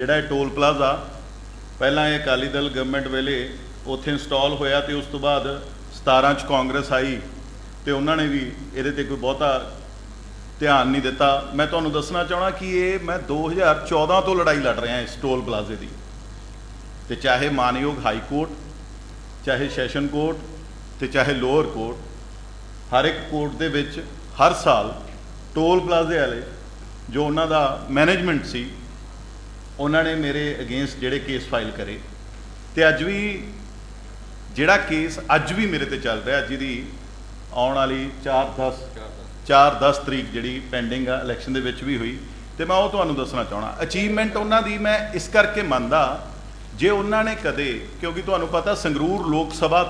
ਜਿਹੜਾ toll plaza ਪਹਿਲਾਂ ਇਹ ਅਕਾਲੀ ਦਲ ਗਵਰਨਮੈਂਟ ਵੇਲੇ ਉੱਥੇ ਇੰਸਟਾਲ ਹੋਇਆ ਤੇ ਉਸ ਤੋਂ ਬਾਅਦ 17 ਚ ਕਾਂਗਰਸ ਆਈ ਤੇ ਉਹਨਾਂ ਨੇ ਵੀ ਇਹਦੇ ਤੇ ਕੋਈ ਬਹੁਤਾ ਧਿਆਨ ਨਹੀਂ ਦਿੱਤਾ। ਮੈਂ ਤੁਹਾਨੂੰ ਦੱਸਣਾ ਚਾਹਣਾ ਕਿ ਇਹ ਮੈਂ 2014 ਤੋਂ ਲੜਾਈ ਲੜ ਰਿਹਾ ਇਸ ਟੋਲ ਪਲਾਜ਼ੇ ਦੀ, ਤੇ ਚਾਹੇ ਮਾਨਯੋਗ ਹਾਈ ਕੋਰਟ, ਚਾਹੇ ਸੈਸ਼ਨ ਕੋਰਟ ਤੇ ਚਾਹੇ ਲੋਅਰ ਕੋਰਟ, ਹਰ ਇੱਕ ਕੋਰਟ ਦੇ ਵਿੱਚ ਹਰ ਸਾਲ ਟੋਲ ਪਲਾਜ਼ੇ ਵਾਲੇ ਜੋ ਉਹਨਾਂ ਦਾ ਮੈਨੇਜਮੈਂਟ ਸੀ ਉਹਨਾਂ ਨੇ ਮੇਰੇ ਅਗੇਂਸਟ ਜਿਹੜੇ ਕੇਸ ਫਾਈਲ ਕਰੇ। ਤੇ ਅੱਜ ਵੀ ਜਿਹੜਾ ਕੇਸ ਅੱਜ ਵੀ ਮੇਰੇ ਤੇ ਚੱਲ ਰਿਹਾ, ਜਿਹਦੀ ਆਉਣ ਵਾਲੀ 4-10 ਤਰੀਕ ਜਿਹੜੀ ਪੈਂਡਿੰਗ ਆ ਇਲੈਕਸ਼ਨ ਦੇ ਵਿੱਚ ਵੀ ਹੋਈ, ਤੇ ਮੈਂ ਉਹ ਤੁਹਾਨੂੰ ਦੱਸਣਾ ਚਾਹਣਾ। ਅਚੀਵਮੈਂਟ ਉਹਨਾਂ ਦੀ ਮੈਂ ਇਸ ਕਰਕੇ ਮੰਨਦਾ, ਜੇ ਉਹਨਾਂ ਨੇ ਕਦੇ, ਕਿਉਂਕਿ ਤੁਹਾਨੂੰ ਪਤਾ ਸੰਗਰੂਰ ਲੋਕ ਸਭਾ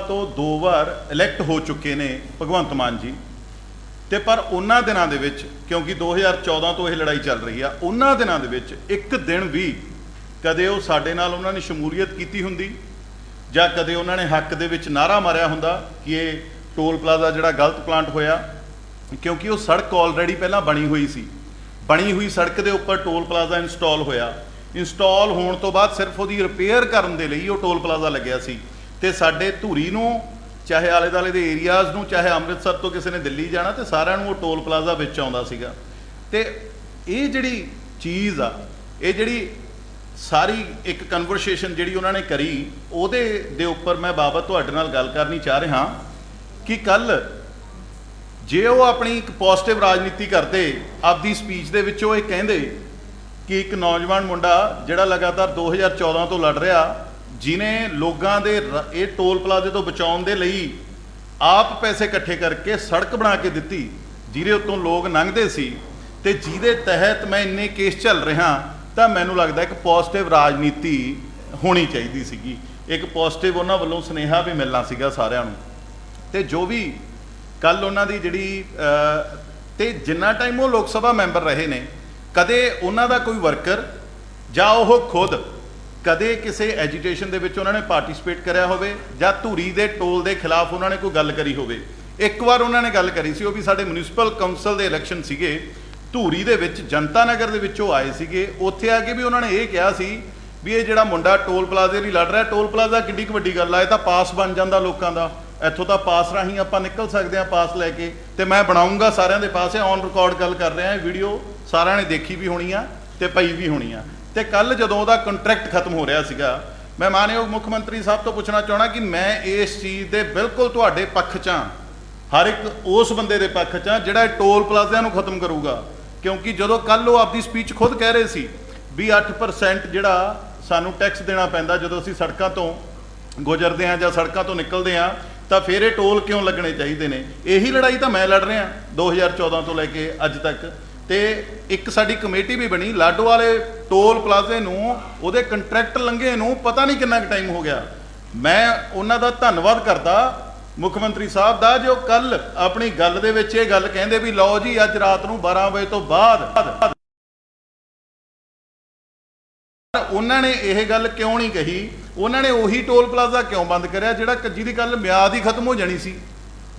ਤੋਂ ਦੋ ਵਾਰ ਇਲੈਕਟ ਹੋ ਚੁੱਕੇ ਨੇ ਭਗਵੰਤ ਮਾਨ ਜੀ, ਤੇ ਪਰ ਉਹਨਾਂ ਦਿਨਾਂ ਦੇ ਵਿੱਚ, ਕਿਉਂਕਿ 2014 ਤੋਂ ਇਹ ਲੜਾਈ ਚੱਲ ਰਹੀ ਆ, ਉਹਨਾਂ ਦਿਨਾਂ ਦੇ ਵਿੱਚ ਇੱਕ ਦਿਨ ਵੀ ਕਦੇ ਉਹ ਸਾਡੇ ਨਾਲ ਉਹਨਾਂ ਨੇ ਸ਼ਮੂਲੀਅਤ ਕੀਤੀ ਹੁੰਦੀ ਜਾਂ ਕਦੇ ਉਹਨਾਂ ਨੇ ਹੱਕ ਦੇ ਵਿੱਚ ਨਾਅਰਾ ਮਾਰਿਆ ਹੁੰਦਾ ਕਿ ਇਹ ਟੋਲ ਪਲਾਜ਼ਾ ਜਿਹੜਾ ਗਲਤ ਪਲਾਂਟ ਹੋਇਆ, ਕਿਉਂਕਿ ਉਹ ਸੜਕ ਆਲਰੇਡੀ ਪਹਿਲਾਂ ਬਣੀ ਹੋਈ ਸੀ। ਬਣੀ ਹੋਈ ਸੜਕ ਦੇ ਉੱਪਰ ਟੋਲ ਪਲਾਜ਼ਾ ਇੰਸਟਾਲ ਹੋਇਆ। ਇੰਸਟਾਲ ਹੋਣ ਤੋਂ ਬਾਅਦ ਸਿਰਫ ਉਹਦੀ ਰਿਪੇਅਰ ਕਰਨ ਦੇ ਲਈ ਉਹ ਟੋਲ ਪਲਾਜ਼ਾ ਲੱਗਿਆ ਸੀ, ਤੇ ਸਾਡੇ ਧੂਰੀ ਨੂੰ, ਚਾਹੇ ਆਲੇ ਦੁਆਲੇ ਦੇ ਏਰੀਆਜ਼ ਨੂੰ, ਚਾਹੇ ਅੰਮ੍ਰਿਤਸਰ ਤੋਂ ਕਿਸੇ ਨੇ ਦਿੱਲੀ ਜਾਣਾ, ਤੇ ਸਾਰਿਆਂ ਨੂੰ ਉਹ ਟੋਲ ਪਲਾਜ਼ਾ ਵਿੱਚ ਆਉਂਦਾ ਸੀਗਾ। ਤੇ ਇਹ ਜਿਹੜੀ ਚੀਜ਼ ਆ, ਇਹ ਜਿਹੜੀ ਸਾਰੀ ਇੱਕ ਕਨਵਰਸੇਸ਼ਨ ਜਿਹੜੀ ਉਹਨਾਂ ਨੇ ਕਰੀ, ਉਹਦੇ ਦੇ ਉੱਪਰ ਮੈਂ ਬਾਬਤ ਤੁਹਾਡੇ ਨਾਲ ਗੱਲ ਕਰਨੀ ਚਾਹ ਰਿਹਾ ਕਿ ਕੱਲ ਜੇ ਉਹ ਆਪਣੀ ਇੱਕ ਪੋਜ਼ਿਟਿਵ ਰਾਜਨੀਤੀ ਕਰਦੇ, ਆਪਦੀ ਸਪੀਚ ਦੇ ਵਿੱਚ ਉਹ ਇਹ ਕਹਿੰਦੇ ਕਿ ਇੱਕ ਨੌਜਵਾਨ ਮੁੰਡਾ ਜਿਹੜਾ ਲਗਾਤਾਰ 2014 ਤੋਂ ਲੜ ਰਿਹਾ, ਜਿਹਨੇ ਲੋਕਾਂ ਦੇ ਇਹ ਟੋਲ ਪਲਾਜ਼ੇ ਤੋਂ ਬਚਾਉਣ ਦੇ ਲਈ ਆਪ ਪੈਸੇ ਇਕੱਠੇ ਕਰਕੇ ਸੜਕ ਬਣਾ ਕੇ ਦਿੱਤੀ, ਜਿਹਦੇ ਉੱਤੋਂ ਲੋਕ ਲੰਘਦੇ ਸੀ, ਤੇ ਜਿਹਦੇ ਤਹਿਤ ਮੈਂ ਇੰਨੇ ਕੇਸ ਚੱਲ ਰਿਹਾ, ਤਾਂ ਮੈਨੂੰ ਲੱਗਦਾ ਇੱਕ ਪੋਜ਼ਿਟਿਵ ਰਾਜਨੀਤੀ ਹੋਣੀ ਚਾਹੀਦੀ ਸੀਗੀ। ਇੱਕ ਪੋਜ਼ਿਟਿਵ ਉਹਨਾਂ ਵੱਲੋਂ ਸੁਨੇਹਾ ਵੀ ਮਿਲਣਾ ਸੀਗਾ ਸਾਰਿਆਂ ਨੂੰ। ਤੇ ਜੋ ਵੀ ਕੱਲ ਉਹਨਾਂ ਦੀ ਜਿਹੜੀ ਤੇ ਜਿੰਨਾ ਟਾਈਮ ਉਹ ਲੋਕ ਸਭਾ ਮੈਂਬਰ ਰਹੇ ਨੇ, ਕਦੇ ਉਹਨਾਂ ਦਾ ਕੋਈ ਵਰਕਰ ਜਾਂ ਉਹ ਖੁਦ ਕਦੇ ਕਿਸੇ ਐਜੀਟੇਸ਼ਨ ਦੇ ਵਿੱਚ ਉਹਨਾਂ ਨੇ ਪਾਰਟਿਸਿਪੇਟ ਕਰਿਆ ਹੋਵੇ ਜਾਂ ਧੂਰੀ ਦੇ ਟੋਲ ਦੇ ਖਿਲਾਫ ਉਹਨਾਂ ਨੇ ਕੋਈ ਗੱਲ ਕਰੀ ਹੋਵੇ। ਇੱਕ ਵਾਰ ਉਹਨਾਂ ਨੇ ਗੱਲ ਕਰੀ ਸੀ, ਉਹ ਵੀ ਸਾਡੇ ਮਿਊਨਿਸਪਲ ਕਾਉਂਸਲ ਦੇ ਇਲੈਕਸ਼ਨ ਸੀਗੇ ਧੂਰੀ ਦੇ ਵਿੱਚ, ਜਨਤਾ ਨਗਰ ਦੇ ਵਿੱਚੋਂ ਆਏ ਸੀਗੇ। ਉੱਥੇ ਆ ਕੇ ਵੀ ਉਹਨਾਂ ਨੇ ਇਹ ਕਿਹਾ ਸੀ ਵੀ ਇਹ ਜਿਹੜਾ ਮੁੰਡਾ ਟੋਲ ਪਲਾਜ਼ੇ ਲਈ ਲੜ ਰਿਹਾ, ਟੋਲ ਪਲਾਜ਼ਾ ਕਿੱਡੀ ਕੁ ਵੱਡੀ ਗੱਲ ਆ, ਇਹ ਤਾਂ ਪਾਸ ਬਣ ਜਾਂਦਾ ਲੋਕਾਂ ਦਾ, ਇੱਥੋਂ ਤਾਂ ਪਾਸ ਰਾਹੀਂ ਆਪਾਂ ਨਿਕਲ ਸਕਦੇ ਹਾਂ ਪਾਸ ਲੈ ਕੇ, ਤੇ ਮੈਂ ਬਣਾਉਂਗਾ ਸਾਰਿਆਂ ਦੇ ਪਾਸ। ਔਨ ਰਿਕਾਰਡ ਗੱਲ ਕਰ ਰਿਹਾ, ਇਹ ਵੀਡੀਓ ਸਾਰਿਆਂ ਨੇ ਦੇਖੀ ਵੀ ਹੋਣੀ ਆ ਤੇ ਪਈ ਵੀ ਹੋਣੀ ਆ। ਤੇ ਕੱਲ ਜਦੋਂ ਉਹਦਾ ਕੰਟਰੈਕਟ ਖਤਮ ਹੋ ਰਿਹਾ ਸੀਗਾ, ਮੈਂ ਮਾਨਯੋਗ ਮੁੱਖ ਮੰਤਰੀ ਸਾਹਿਬ ਤੋਂ ਪੁੱਛਣਾ ਚਾਹਣਾ ਕਿ ਮੈਂ ਇਸ ਚੀਜ਼ ਦੇ ਬਿਲਕੁਲ ਤੁਹਾਡੇ ਪੱਖ 'ਚ ਹਾਂ, ਹਰ ਇੱਕ ਉਸ ਬੰਦੇ ਦੇ ਪੱਖ 'ਚ ਹਾਂ ਜਿਹੜਾ ਟੋਲ ਪਲਾਜ਼ਿਆਂ ਨੂੰ ਖਤਮ ਕਰੂਗਾ। ਕਿਉਂਕਿ ਜਦੋਂ ਕੱਲ ਉਹ ਆਪਦੀ ਸਪੀਚ ਖੁਦ ਕਹਿ ਰਹੇ ਸੀ ਵੀ 8% ਜਿਹੜਾ ਸਾਨੂੰ ਟੈਕਸ ਦੇਣਾ ਪੈਂਦਾ ਜਦੋਂ ਅਸੀਂ ਸੜਕਾਂ ਤੋਂ ਗੁਜ਼ਰਦੇ ਹਾਂ ਜਾਂ ਸੜਕਾਂ ਤੋਂ ਨਿਕਲਦੇ ਹਾਂ, ਤਾਂ ਫਿਰ ਇਹ ਟੋਲ ਕਿਉਂ ਲੱਗਣੇ ਚਾਹੀਦੇ ਨੇ। ਇਹੀ ਲੜਾਈ ਤਾਂ ਮੈਂ ਲੜ ਰਿਹਾ 2014 ਤੋਂ ਲੈ ਕੇ ਅੱਜ ਤੱਕ। ਤੇ ਇੱਕ ਸਾਡੀ ਕਮੇਟੀ ਵੀ ਬਣੀ ਲਾਡੋ ਵਾਲੇ ਟੋਲ ਪਲਾਜ਼ੇ ਨੂੰ, ਉਹਦੇ ਕੰਟਰੈਕਟ ਲੰਘੇ ਨੂੰ ਪਤਾ ਨਹੀਂ ਕਿੰਨਾ ਕੁ ਟਾਈਮ ਹੋ ਗਿਆ। ਮੈਂ ਉਹਨਾਂ ਦਾ ਧੰਨਵਾਦ ਕਰਦਾ ਮੁੱਖ ਮੰਤਰੀ ਸਾਹਿਬ ਦਾ, ਜੋ ਕੱਲ ਆਪਣੀ ਗੱਲ ਦੇ ਵਿੱਚ ਇਹ ਗੱਲ ਕਹਿੰਦੇ ਵੀ ਲਓ ਜੀ ਅੱਜ ਰਾਤ ਨੂੰ 12 ਵਜੇ ਤੋਂ ਬਾਅਦ। ਉਹਨਾਂ ਨੇ ਇਹ ਗੱਲ ਕਿਉਂ ਨਹੀਂ ਕਹੀ? ਉਹਨਾਂ ਨੇ ਉਹੀ ਟੋਲ ਪਲਾਜ਼ਾ ਕਿਉਂ ਬੰਦ ਕਰਿਆ ਜਿਹੜਾ ਜਿਹਦੀ ਗੱਲ ਮਿਆਦ ਹੀ ਖਤਮ ਹੋ ਜਾਣੀ ਸੀ?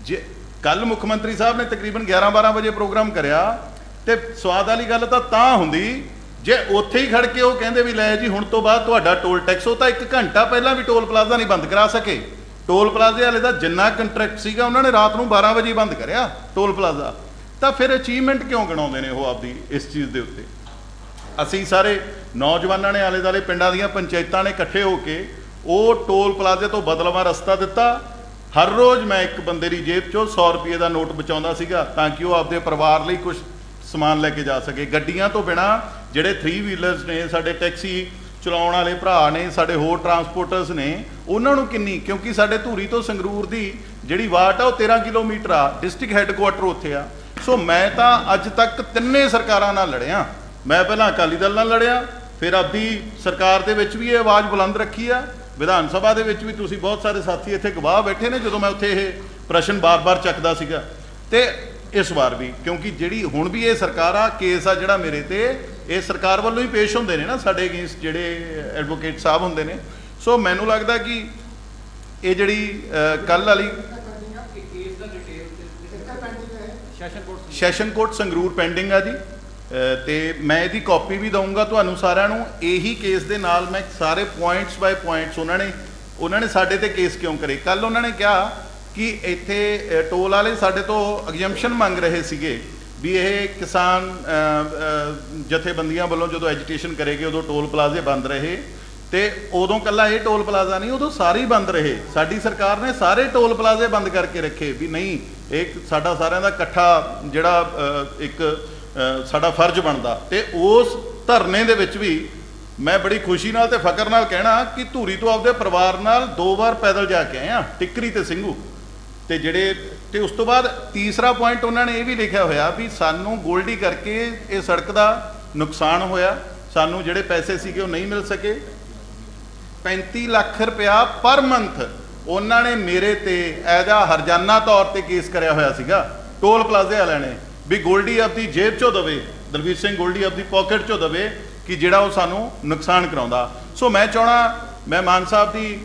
ਜੇ ਕੱਲ ਮੁੱਖ ਮੰਤਰੀ ਸਾਹਿਬ ਨੇ ਤਕਰੀਬਨ 11-12 ਵਜੇ ਪ੍ਰੋਗਰਾਮ ਕਰਿਆ, ਤੇ ਸਵਾਦ ਵਾਲੀ ਗੱਲ ਤਾਂ ਹੁੰਦੀ ਜੇ ਉੱਥੇ ਹੀ ਖੜ ਕੇ ਉਹ ਕਹਿੰਦੇ ਵੀ ਲੈ ਜੀ ਹੁਣ ਤੋਂ ਬਾਅਦ ਤੁਹਾਡਾ ਟੋਲ ਟੈਕਸ। ਉਹ ਤਾਂ 1 ਘੰਟਾ ਪਹਿਲਾਂ ਵੀ ਟੋਲ ਪਲਾਜ਼ਾ ਨਹੀਂ ਬੰਦ ਕਰਾ ਸਕੇ। ਟੋਲ ਪਲਾਜ਼ੇ ਵਾਲੇ ਦਾ ਜਿੰਨਾ ਕੰਟਰੈਕਟ ਸੀਗਾ ਉਹਨਾਂ ਨੇ ਰਾਤ ਨੂੰ 12 ਵਜੇ ਬੰਦ ਕਰਿਆ ਟੋਲ ਪਲਾਜ਼ਾ। ਤਾਂ ਫਿਰ ਅਚੀਵਮੈਂਟ ਕਿਉਂ ਗਿਣਾਉਂਦੇ ਨੇ ਉਹ ਆਪਦੀ ਇਸ ਚੀਜ਼ ਦੇ ਉੱਤੇ? ਅਸੀਂ ਸਾਰੇ ਨੌਜਵਾਨਾਂ ਨੇ, ਆਲੇ ਦੁਆਲੇ ਪਿੰਡਾਂ ਦੀਆਂ ਪੰਚਾਇਤਾਂ ਨੇ ਇਕੱਠੇ ਹੋ ਕੇ ਉਹ ਟੋਲ ਪਲਾਜ਼ੇ ਤੋਂ ਬਦਲਵਾਂ ਰਸਤਾ ਦਿੱਤਾ। ਹਰ ਰੋਜ਼ ਮੈਂ ਇੱਕ ਬੰਦੇ ਦੀ ਜੇਬ 'ਚੋਂ 100 ਰੁਪਏ ਦਾ ਨੋਟ ਬਚਾਉਂਦਾ ਸੀਗਾ ਤਾਂ ਕਿ ਉਹ ਆਪਦੇ ਪਰਿਵਾਰ ਲਈ ਕੁਝ ਸਮਾਨ ਲੈ ਕੇ ਜਾ ਸਕੇ। ਗੱਡੀਆਂ ਤੋਂ ਬਿਨਾਂ ਜਿਹੜੇ 3 ਵੀਲਰਸ ਨੇ, ਸਾਡੇ ਟੈਕਸੀ ਚਲਾਉਣ ਵਾਲੇ ਭਰਾ ਨੇ, ਸਾਡੇ ਹੋਰ ਟਰਾਂਸਪੋਰਟਰਸ ਨੇ, ਉਹਨਾਂ ਨੂੰ ਕਿੰਨੀ, ਕਿਉਂਕਿ ਸਾਡੇ ਧੂਰੀ ਤੋਂ ਸੰਗਰੂਰ ਦੀ ਜਿਹੜੀ ਵਾਟ ਆ ਉਹ 13 ਕਿਲੋਮੀਟਰ ਆ, ਡਿਸਟ੍ਰਿਕਟ ਹੈੱਡਕੁਆਟਰ ਉੱਥੇ ਆ। ਸੋ ਮੈਂ ਤਾਂ ਅੱਜ ਤੱਕ ਤਿੰਨੇ ਸਰਕਾਰਾਂ ਨਾਲ ਲੜਿਆ। ਮੈਂ ਪਹਿਲਾਂ ਅਕਾਲੀ ਦਲ ਨਾਲ ਲੜਿਆ, ਫਿਰ ਆਪਦੀ ਸਰਕਾਰ ਦੇ ਵਿੱਚ ਵੀ ਇਹ ਆਵਾਜ਼ ਬੁਲੰਦ ਰੱਖੀ ਆ, ਵਿਧਾਨ ਸਭਾ ਦੇ ਵਿੱਚ ਵੀ ਤੁਸੀਂ ਬਹੁਤ ਸਾਰੇ ਸਾਥੀ ਇੱਥੇ ਗਵਾਹ ਬੈਠੇ ਨੇ ਜਦੋਂ ਮੈਂ ਉੱਥੇ ਇਹ ਪ੍ਰਸ਼ਨ ਬਾਰ-ਬਾਰ ਚੱਕਦਾ ਸੀਗਾ, ਤੇ ਇਸ ਵਾਰ ਵੀ। ਕਿਉਂਕਿ ਜਿਹੜੀ ਹੁਣ ਵੀ ਇਹ ਸਰਕਾਰ ਆ, ਕੇਸ ਆ ਜਿਹੜਾ ਮੇਰੇ ਤੇ, ਇਹ ਸਰਕਾਰ ਵੱਲੋਂ ਹੀ ਪੇਸ਼ ਹੁੰਦੇ ਨੇ ਨਾ ਸਾਡੇ ਅਗੇਂਸਟ ਜਿਹੜੇ ਐਡਵੋਕੇਟ ਸਾਹਿਬ ਹੁੰਦੇ ਨੇ। ਸੋ ਮੈਨੂੰ ਲੱਗਦਾ ਕਿ ਇਹ ਜਿਹੜੀ ਕੱਲ ਵਾਲੀ ਸੈਸ਼ਨ ਕੋਰਟ ਸੰਗਰੂਰ ਪੈਂਡਿੰਗ ਆ ਜੀ। ਤੇ ਮੈਂ ਇਹਦੀ ਕਾਪੀ ਵੀ ਦਊਂਗਾ ਤੁਹਾਨੂੰ ਸਾਰਿਆਂ ਨੂੰ। ਇਹੀ ਕੇਸ ਦੇ ਨਾਲ ਮੈਂ ਸਾਰੇ ਪੁਆਇੰਟਸ ਬਾਏ ਪੁਆਇੰਟਸ ਉਹਨਾਂ ਨੇ ਸਾਡੇ ਤੇ ਕੇਸ ਕਿਉਂ ਕਰੇ। ਕੱਲ ਉਹਨਾਂ ਨੇ ਕਿਹਾ ਕਿ ਇੱਥੇ ਟੋਲ ਵਾਲੇ ਸਾਡੇ ਤੋਂ ਐਗਜ਼ੈਂਪਸ਼ਨ ਮੰਗ ਰਹੇ ਸੀਗੇ ਵੀ ਇਹ ਕਿਸਾਨ ਜਥੇਬੰਦੀਆਂ ਵੱਲੋਂ ਜਦੋਂ ਐਜੀਟੇਸ਼ਨ ਕਰੇਗੇ ਉਦੋਂ ਟੋਲ ਪਲਾਜ਼ੇ ਬੰਦ ਰਹੇ। ਤੇ ਉਦੋਂ ਕੱਲਾ ਇਹ ਟੋਲ ਪਲਾਜ਼ਾ ਨਹੀਂ, ਉਦੋਂ ਸਾਰੇ ਹੀ ਬੰਦ ਰਹੇ। ਸਾਡੀ ਸਰਕਾਰ ਨੇ ਸਾਰੇ ਟੋਲ ਪਲਾਜ਼ੇ ਬੰਦ ਕਰਕੇ ਰੱਖੇ ਵੀ ਨਹੀਂ, ਇਹ ਸਾਡਾ ਸਾਰਿਆਂ ਦਾ ਇਕੱਠਾ ਜਿਹੜਾ ਇੱਕ ਸਾਡਾ ਫਰਜ਼ ਬਣਦਾ। ਤੇ ਉਸ ਧਰਨੇ ਦੇ ਵਿੱਚ ਵੀ ਮੈਂ ਬੜੀ ਖੁਸ਼ੀ ਨਾਲ ਤੇ ਫਕਰ ਨਾਲ ਕਹਿਣਾ ਕਿ ਧੂਰੀ ਤੋਂ ਆਪਦੇ ਪਰਿਵਾਰ ਨਾਲ 2 ਵਾਰ ਪੈਦਲ ਜਾ ਕੇ ਆਏ ਆ, ਟਿੱਕਰੀ ਤੇ ਸਿੰਘੂ। ਤੇ ਉਸ ਤੋਂ ਬਾਅਦ ਤੀਸਰਾ ਪੁਆਇੰਟ ਉਹਨਾਂ ਨੇ ਇਹ ਵੀ ਲਿਖਿਆ ਹੋਇਆ ਵੀ ਸਾਨੂੰ ਗੋਲਡੀ ਕਰਕੇ ਇਹ ਸੜਕ ਦਾ ਨੁਕਸਾਨ ਹੋਇਆ, ਸਾਨੂੰ ਜਿਹੜੇ ਪੈਸੇ ਸੀਗੇ ਉਹ ਨਹੀਂ ਮਿਲ ਸਕੇ। 35 ਲੱਖ ਰੁਪਇਆ ਪਰ ਮੰਥ ਉਹਨਾਂ ਨੇ ਮੇਰੇ ਤੇ ਐਜ਼ ਆ ਹਰਜਾਨਾ ਤੌਰ ਤੇ ਕੇਸ ਕਰਿਆ ਹੋਇਆ ਸੀਗਾ ਟੋਲ ਪਲਾਜ਼ੇ ਵਾਲਿਆਂ ਨੇ ਵੀ ਗੋਲਡੀ ਆਪਦੀ ਜੇਬ ਚੋਂ ਦਵੇ, ਦਲਵੀਰ ਸਿੰਘ ਗੋਲਡੀ ਆਪਦੀ ਪਾਕਟ ਚੋਂ ਦਵੇ ਕਿ ਜਿਹੜਾ ਉਹ ਸਾਨੂੰ ਨੁਕਸਾਨ ਕਰਾਉਂਦਾ। ਸੋ ਮੈਂ ਚਾਹਣਾ, ਮੈਂ ਮਾਨ ਸਾਹਿਬ ਦੀ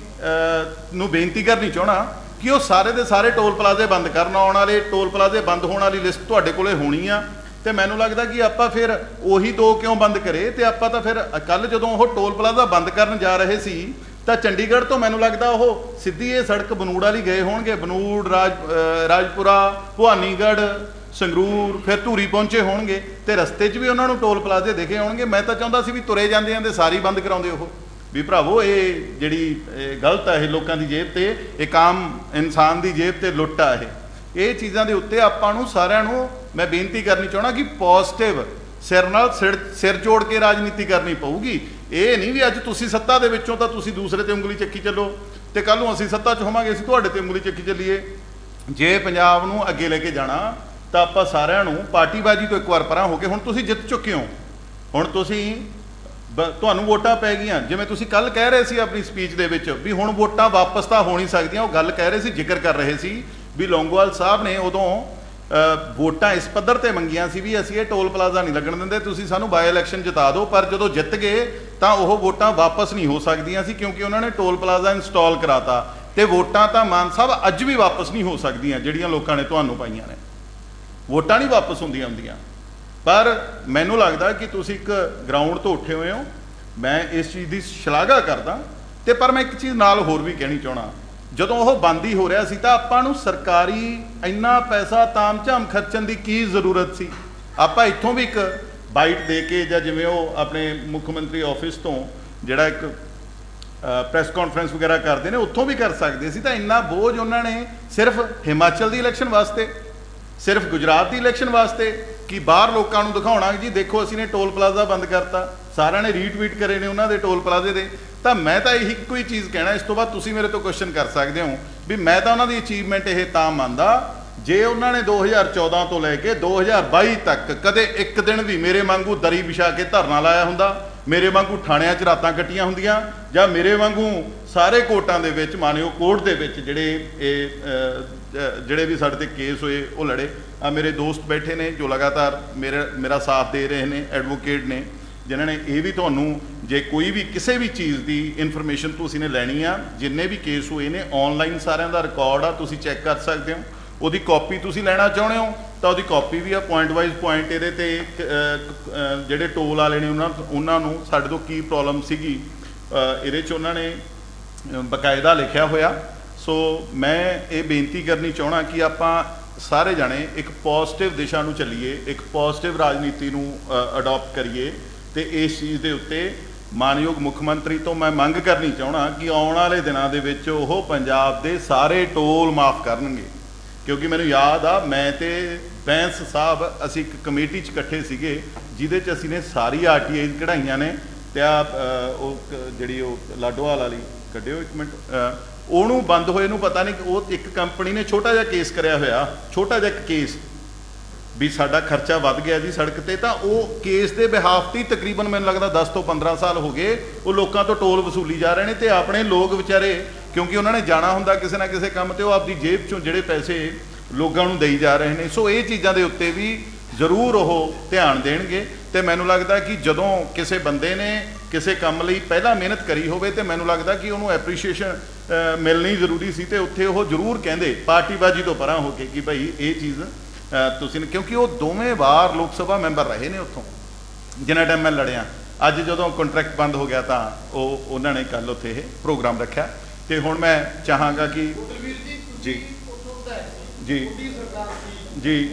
ਨੂੰ ਬੇਨਤੀ ਕਰਨੀ ਚਾਹਣਾ ਕਿ ਉਹ ਸਾਰੇ ਦੇ ਸਾਰੇ ਟੋਲ ਪਲਾਜ਼ੇ ਬੰਦ ਕਰਨ। ਆਉਣ ਵਾਲੇ ਟੋਲ ਪਲਾਜ਼ੇ ਬੰਦ ਹੋਣ ਵਾਲੀ ਲਿਸਟ ਤੁਹਾਡੇ ਕੋਲੇ ਹੋਣੀ ਆ। ਤੇ ਮੈਨੂੰ ਲੱਗਦਾ ਕਿ ਆਪਾਂ ਫਿਰ ਉਹੀ 2 ਕਿਉਂ ਬੰਦ ਕਰੇ। ਤੇ ਆਪਾਂ ਤਾਂ ਫਿਰ ਕੱਲ ਜਦੋਂ ਉਹ ਟੋਲ ਪਲਾਜ਼ਾ ਬੰਦ ਕਰਨ ਜਾ ਰਹੇ ਸੀ ਤਾਂ ਚੰਡੀਗੜ੍ਹ ਤੋਂ ਮੈਨੂੰ ਲੱਗਦਾ ਉਹ ਸਿੱਧੀ ਇਹ ਸੜਕ ਬਨੂੜ ਵਾਲੀ ਗਏ ਹੋਣਗੇ, ਬਨੂੜ ਰਾਜਪੁਰਾ, ਭਵਾਨੀਗੜ੍ਹ, ਸੰਗਰੂਰ, ਫਿਰ ਧੂਰੀ ਪਹੁੰਚੇ ਹੋਣਗੇ। ਤੇ ਰਸਤੇ 'ਚ ਵੀ ਉਹਨਾਂ ਨੂੰ ਟੋਲ ਪਲਾਜ਼ੇ ਦਿਖੇ ਹੋਣਗੇ। ਮੈਂ ਤਾਂ ਚਾਹੁੰਦਾ ਸੀ ਵੀ ਤੁਰੇ ਜਾਂਦੇ ਜਾਂਦੇ ਸਾਰੀ ਬੰਦ ਕਰਾਉਂਦੇ ਉਹ ਵੀ ਭਰਾਵੋ ਇਹ ਜਿਹੜੀ ਗਲਤ ਆ, ਇਹ ਲੋਕਾਂ ਦੀ ਜੇਬ ਤੇ, ਇੱਕ ਆਮ ਇਨਸਾਨ ਦੀ ਜੇਬ ਤੇ ਲੁੱਟ ਆ। ਇਹ ਚੀਜ਼ਾਂ ਦੇ ਉੱਤੇ ਆਪਾਂ ਨੂੰ ਸਾਰਿਆਂ ਨੂੰ ਮੈਂ ਬੇਨਤੀ ਕਰਨੀ ਚਾਹਣਾ ਕਿ ਪੋਜ਼ਿਟਿਵ ਸਿਰ ਨਾਲ ਸਿਰ ਜੋੜ ਕੇ ਰਾਜਨੀਤੀ ਕਰਨੀ ਪਊਗੀ। ਇਹ ਨਹੀਂ ਵੀ ਅੱਜ ਤੁਸੀਂ ਸੱਤਾ ਦੇ ਵਿੱਚੋਂ ਤਾਂ ਤੁਸੀਂ ਦੂਸਰੇ ਤੇ ਉਂਗਲੀ ਚੱਕੀ ਚੱਲੋ ਤੇ ਕੱਲ ਨੂੰ ਅਸੀਂ ਸੱਤਾ 'ਚ ਹੋਵਾਂਗੇ ਅਸੀਂ ਤੁਹਾਡੇ ਤੇ ਉਂਗਲੀ ਚੱਕੀ ਚੱਲੀਏ। ਜੇ ਪੰਜਾਬ ਨੂੰ ਅੱਗੇ ਲੈ ਕੇ ਜਾਣਾ ਤਾਂ ਆਪਾਂ ਸਾਰਿਆਂ ਨੂੰ ਪਾਰਟੀਬਾਜ਼ੀ ਤੋਂ ਇੱਕ ਵਾਰ ਪਰਾਂ ਹੋ ਕੇ, ਹੁਣ ਤੁਸੀਂ ਜਿੱਤ ਚੁੱਕੇ ਹੋ, ਹੁਣ ਤੁਸੀਂ ਤੁਹਾਨੂੰ ਵੋਟਾਂ ਪੈ ਗਈਆਂ। ਜਿਵੇਂ ਤੁਸੀਂ ਕੱਲ ਕਹਿ ਰਹੇ ਸੀ ਆਪਣੀ ਸਪੀਚ ਦੇ ਵਿੱਚ ਵੀ ਹੁਣ ਵੋਟਾਂ ਵਾਪਸ ਤਾਂ ਹੋ ਨਹੀਂ ਸਕਦੀਆਂ, ਉਹ ਗੱਲ ਕਹਿ ਰਹੇ ਸੀ, ਜ਼ਿਕਰ ਕਰ ਰਹੇ ਸੀ ਵੀ ਲੌਂਗੋਵਾਲ ਸਾਹਿਬ ਨੇ ਉਦੋਂ ਵੋਟਾਂ ਇਸ ਪੱਧਰ ਤੇ ਮੰਗੀਆਂ ਸੀ ਵੀ ਅਸੀਂ ਇਹ ਟੋਲ ਪਲਾਜ਼ਾ ਨਹੀਂ ਲੱਗਣ ਦਿੰਦੇ, ਤੁਸੀਂ ਸਾਨੂੰ ਬਾਈ ਇਲੈਕਸ਼ਨ ਜਿਤਾ ਦਿਓ। ਪਰ ਜਦੋਂ ਜਿੱਤ ਗਏ ਤਾਂ ਉਹ ਵੋਟਾਂ ਵਾਪਸ ਨਹੀਂ ਹੋ ਸਕਦੀਆਂ ਸੀ ਕਿਉਂਕਿ ਉਹਨਾਂ ਨੇ ਟੋਲ ਪਲਾਜ਼ਾ ਇੰਸਟਾਲ ਕਰਾਤਾ। ਤੇ ਵੋਟਾਂ ਤਾਂ ਮਾਨ ਸਾਹਿਬ ਅੱਜ ਵੀ ਵਾਪਸ ਨਹੀਂ ਹੋ ਸਕਦੀਆਂ ਜਿਹੜੀਆਂ ਲੋਕਾਂ ਨੇ ਤੁਹਾਨੂੰ ਪਾਈਆਂ ਨੇ। ਵੋਟਾਂ ਨਹੀਂ ਵਾਪਸ ਹੁੰਦੀਆਂ। ਪਰ ਮੈਨੂੰ ਲੱਗਦਾ ਕਿ ਤੁਸੀਂ ਇੱਕ ਗਰਾਊਂਡ ਤੋਂ ਉੱਠੇ ਹੋਏ ਹੋ, ਮੈਂ ਇਸ ਚੀਜ਼ ਦੀ ਸ਼ਲਾਘਾ ਕਰਦਾ। ਤੇ ਪਰ ਮੈਂ ਇੱਕ ਚੀਜ਼ ਨਾਲ ਹੋਰ ਵੀ ਕਹਿਣੀ ਚਾਹਣਾ, ਜਦੋਂ ਉਹ ਬੰਦ ਹੀ ਹੋ ਰਿਹਾ ਸੀ ਤਾਂ ਆਪਾਂ ਨੂੰ ਸਰਕਾਰੀ ਇੰਨਾ ਪੈਸਾ ਤਾਮ-ਝਾਮ ਖਰਚਣ ਦੀ ਕੀ ਜ਼ਰੂਰਤ ਸੀ। ਆਪਾਂ ਇੱਥੋਂ ਵੀ ਇੱਕ ਬਾਈਟ ਦੇ ਕੇ ਜਾਂ ਜਿਵੇਂ ਉਹ ਆਪਣੇ ਮੁੱਖ ਮੰਤਰੀ ਆਫਿਸ ਤੋਂ ਜਿਹੜਾ ਇੱਕ ਪ੍ਰੈਸ ਕਾਨਫਰੰਸ ਵਗੈਰਾ ਕਰਦੇ ਨੇ ਉੱਥੋਂ ਵੀ ਕਰ ਸਕਦੇ ਸੀ। ਤਾਂ ਇੰਨਾ ਬੋਝ ਉਹਨਾਂ ਨੇ ਸਿਰਫ ਹਿਮਾਚਲ ਦੀ ਇਲੈਕਸ਼ਨ ਵਾਸਤੇ, ਸਿਰਫ ਗੁਜਰਾਤ ਦੀ ਇਲੈਕਸ਼ਨ ਵਾਸਤੇ ਕਿ ਬਾਹਰ ਲੋਕਾਂ ਨੂੰ ਦਿਖਾਉਣਾ ਜੀ ਦੇਖੋ ਅਸੀਂ ਨੇ ਟੋਲ ਪਲਾਜ਼ਾ ਬੰਦ ਕਰਤਾ, ਸਾਰਿਆਂ ਨੇ ਰੀਟਵੀਟ ਕਰੇ ਨੇ ਉਹਨਾਂ ਦੇ ਟੋਲ ਪਲਾਜ਼ੇ ਦੇ। ਤਾਂ ਮੈਂ ਤਾਂ ਇਹੀ ਇੱਕੋ ਹੀ ਚੀਜ਼ ਕਹਿਣਾ, ਇਸ ਤੋਂ ਬਾਅਦ ਤੁਸੀਂ ਮੇਰੇ ਤੋਂ ਕੁਐਸਚਨ ਕਰ ਸਕਦੇ ਹੋ ਵੀ ਮੈਂ ਤਾਂ ਉਹਨਾਂ ਦੀ ਅਚੀਵਮੈਂਟ ਇਹ ਤਾਂ ਮੰਨਦਾ ਜੇ ਉਹਨਾਂ ਨੇ 2014 ਤੋਂ ਲੈ ਕੇ 2022 ਤੱਕ ਕਦੇ ਇੱਕ ਦਿਨ ਵੀ ਮੇਰੇ ਵਾਂਗੂ ਦਰੀ ਵਿਛਾ ਕੇ ਧਰਨਾ ਲਾਇਆ ਹੁੰਦਾ, ਮੇਰੇ ਵਾਂਗੂ ਥਾਣਿਆਂ 'ਚ ਰਾਤਾਂ ਕੱਟੀਆਂ ਹੁੰਦੀਆਂ, ਜਾਂ ਮੇਰੇ ਵਾਂਗੂ ਸਾਰੇ ਕੋਰਟਾਂ ਦੇ ਵਿੱਚ ਮਾਨਯੋਗ ਕੋਰਟ ਦੇ ਵਿੱਚ ਜਿਹੜੇ ਵੀ ਸਾਡੇ ਤੇ ਕੇਸ ਹੋਏ ਉਹ ਲੜੇ। ਆ ਮੇਰੇ ਦੋਸਤ ਬੈਠੇ ਨੇ ਜੋ ਲਗਾਤਾਰ ਮੇਰਾ ਸਾਥ ਦੇ ਰਹੇ ਨੇ, ਐਡਵੋਕੇਟ ਨੇ, ਜਿਨ੍ਹਾਂ ਨੇ ਇਹ ਵੀ ਤੁਹਾਨੂੰ ਜੇ ਕੋਈ ਵੀ ਕਿਸੇ ਵੀ ਚੀਜ਼ ਦੀ ਇਨਫੋਰਮੇਸ਼ਨ ਤੁਸੀਂ ਨੇ ਲੈਣੀ ਆ, ਜਿੰਨੇ ਵੀ ਕੇਸ ਹੋਏ ਨੇ ਆਨਲਾਈਨ ਸਾਰਿਆਂ ਦਾ ਰਿਕਾਰਡ ਆ, ਤੁਸੀਂ ਚੈੱਕ ਕਰ ਸਕਦੇ ਹੋ। ਉਹਦੀ ਕਾਪੀ ਤੁਸੀਂ ਲੈਣਾ ਚਾਹੁੰਦੇ ਹੋ ਤਾਂ ਉਹਦੀ ਕਾਪੀ ਵੀ ਆ, ਪੁਆਇੰਟ ਵਾਈਜ਼ ਪੁਆਇੰਟ ਇਹਦੇ ਤੇ ਜਿਹੜੇ ਟੋਲ ਵਾਲੇ ਨੇ ਉਹਨਾਂ ਨੂੰ ਸਾਡੇ ਤੋਂ ਕੀ ਪ੍ਰੋਬਲਮ ਸੀਗੀ ਇਹਦੇ 'ਚ ਉਹਨਾਂ ਨੇ ਬਕਾਇਦਾ ਲਿਖਿਆ ਹੋਇਆ। ਸੋ ਮੈਂ ਇਹ ਬੇਨਤੀ ਕਰਨੀ ਚਾਹਣਾ ਕਿ ਆਪਾਂ ਸਾਰੇ ਜਾਣੇ ਇੱਕ ਪੋਜ਼ਿਟਿਵ ਦਿਸ਼ਾ ਨੂੰ ਚੱਲੀਏ, ਇੱਕ ਪੋਜ਼ਿਟਿਵ ਰਾਜਨੀਤੀ ਨੂੰ ਅਡਾਪਟ ਕਰੀਏ। ਤੇ ਇਸ ਚੀਜ਼ ਦੇ ਉੱਤੇ ਮਾਨਯੋਗ ਮੁੱਖ ਮੰਤਰੀ ਤੋਂ ਮੈਂ ਮੰਗ ਕਰਨੀ ਚਾਹਣਾ ਕਿ ਆਉਣ ਵਾਲੇ ਦਿਨਾਂ ਦੇ ਵਿੱਚ ਉਹ ਪੰਜਾਬ ਦੇ ਸਾਰੇ ਟੋਲ ਮਾਫ ਕਰਨਗੇ। ਕਿਉਂਕਿ ਮੈਨੂੰ ਯਾਦ ਆ ਮੈਂ ਤੇ ਬੈਂਸ ਸਾਹਿਬ ਅਸੀਂ ਇੱਕ ਕਮੇਟੀ 'ਚ ਇਕੱਠੇ ਸੀਗੇ ਜਿਹਦੇ 'ਚ ਅਸੀਂ ਨੇ ਸਾਰੀ RTI ਕਢਾਈਆਂ ਨੇ। ਤੇ ਉਹ ਜਿਹੜੀ ਉਹ ਲਾਡੋਵਾਲ ਵਾਲੀ ਕੱਢਿਓ ਇੱਕ ਮਿੰਟ, ਉਹਨੂੰ ਬੰਦ ਹੋਏ ਨੂੰ ਪਤਾ ਨਹੀਂ, ਉਹ ਇੱਕ ਕੰਪਨੀ ਨੇ ਛੋਟਾ ਜਿਹਾ ਕੇਸ ਕਰਿਆ ਹੋਇਆ, ਛੋਟਾ ਜਿਹਾ ਇੱਕ ਕੇਸ ਵੀ ਸਾਡਾ ਖਰਚਾ ਵੱਧ ਗਿਆ ਜੀ ਸੜਕ ਤੇ, ਤਾਂ ਉਹ ਕੇਸ ਦੇ ਬਿਹਾਫ ਤੇ ਤਕਰੀਬਨ ਮੈਨੂੰ ਲੱਗਦਾ 10 ਤੋਂ 15 ਸਾਲ ਹੋ ਗਏ ਉਹ ਲੋਕਾਂ ਤੋਂ ਟੋਲ ਵਸੂਲੀ ਜਾ ਰਹੇ ਨੇ। ਤੇ ਆਪਣੇ ਲੋਕ ਵਿਚਾਰੇ ਕਿਉਂਕਿ ਉਹਨਾਂ ਨੇ ਜਾਣਾ ਹੁੰਦਾ ਕਿਸੇ ਨਾ ਕਿਸੇ ਕੰਮ ਤੇ, ਉਹ ਆਪਦੀ ਜੇਬ ਚੋਂ ਜਿਹੜੇ ਪੈਸੇ ਲੋਕਾਂ ਨੂੰ ਦੇਈ ਜਾ ਰਹੇ ਨੇ। ਸੋ ਇਹ ਚੀਜ਼ਾਂ ਦੇ ਉੱਤੇ ਵੀ ਜ਼ਰੂਰ ਉਹ ਧਿਆਨ ਦੇਣਗੇ। ਤੇ ਮੈਨੂੰ ਲੱਗਦਾ ਕਿ ਜਦੋਂ ਕਿਸੇ ਬੰਦੇ ਨੇ ਕਿਸੇ ਕੰਮ ਲਈ ਪਹਿਲਾਂ ਮਿਹਨਤ ਕਰੀ ਹੋਵੇ ਤੇ ਮੈਨੂੰ ਲੱਗਦਾ ਕਿ ਉਹਨੂੰ ਐਪਰੀਸ਼ੀਏਸ਼ਨ ਮਿਲਣੀ ਜ਼ਰੂਰੀ ਸੀ। ਤੇ ਉੱਥੇ ਉਹ ਜ਼ਰੂਰ ਕਹਿੰਦੇ ਪਾਰਟੀਬਾਜ਼ੀ ਤੋਂ ਪਰਾਂ ਹੋ ਕੇ ਕਿ ਭਾਈ ਇਹ ਚੀਜ਼ ਤੁਸੀਂ ਕਿਉਂਕਿ ਉਹ ਦੋਵੇਂ ਵਾਰ ਲੋਕ ਸਭਾ ਮੈਂਬਰ ਰਹੇ ਨੇ ਉੱਥੋਂ, ਜਿੰਨਾ ਟਾਈਮ ਮੈਂ ਲੜਿਆ। ਅੱਜ ਜਦੋਂ ਕੰਟਰੈਕਟ ਬੰਦ ਹੋ ਗਿਆ ਤਾਂ ਉਹਨਾਂ ਨੇ ਕੱਲ ਉੱਥੇ ਇਹ ਪ੍ਰੋਗਰਾਮ ਰੱਖਿਆ। ਤੇ ਹੁਣ ਮੈਂ ਚਾਹਾਂਗਾ ਕਿ ਜੀ ਜੀ ਜੀ ਜੀ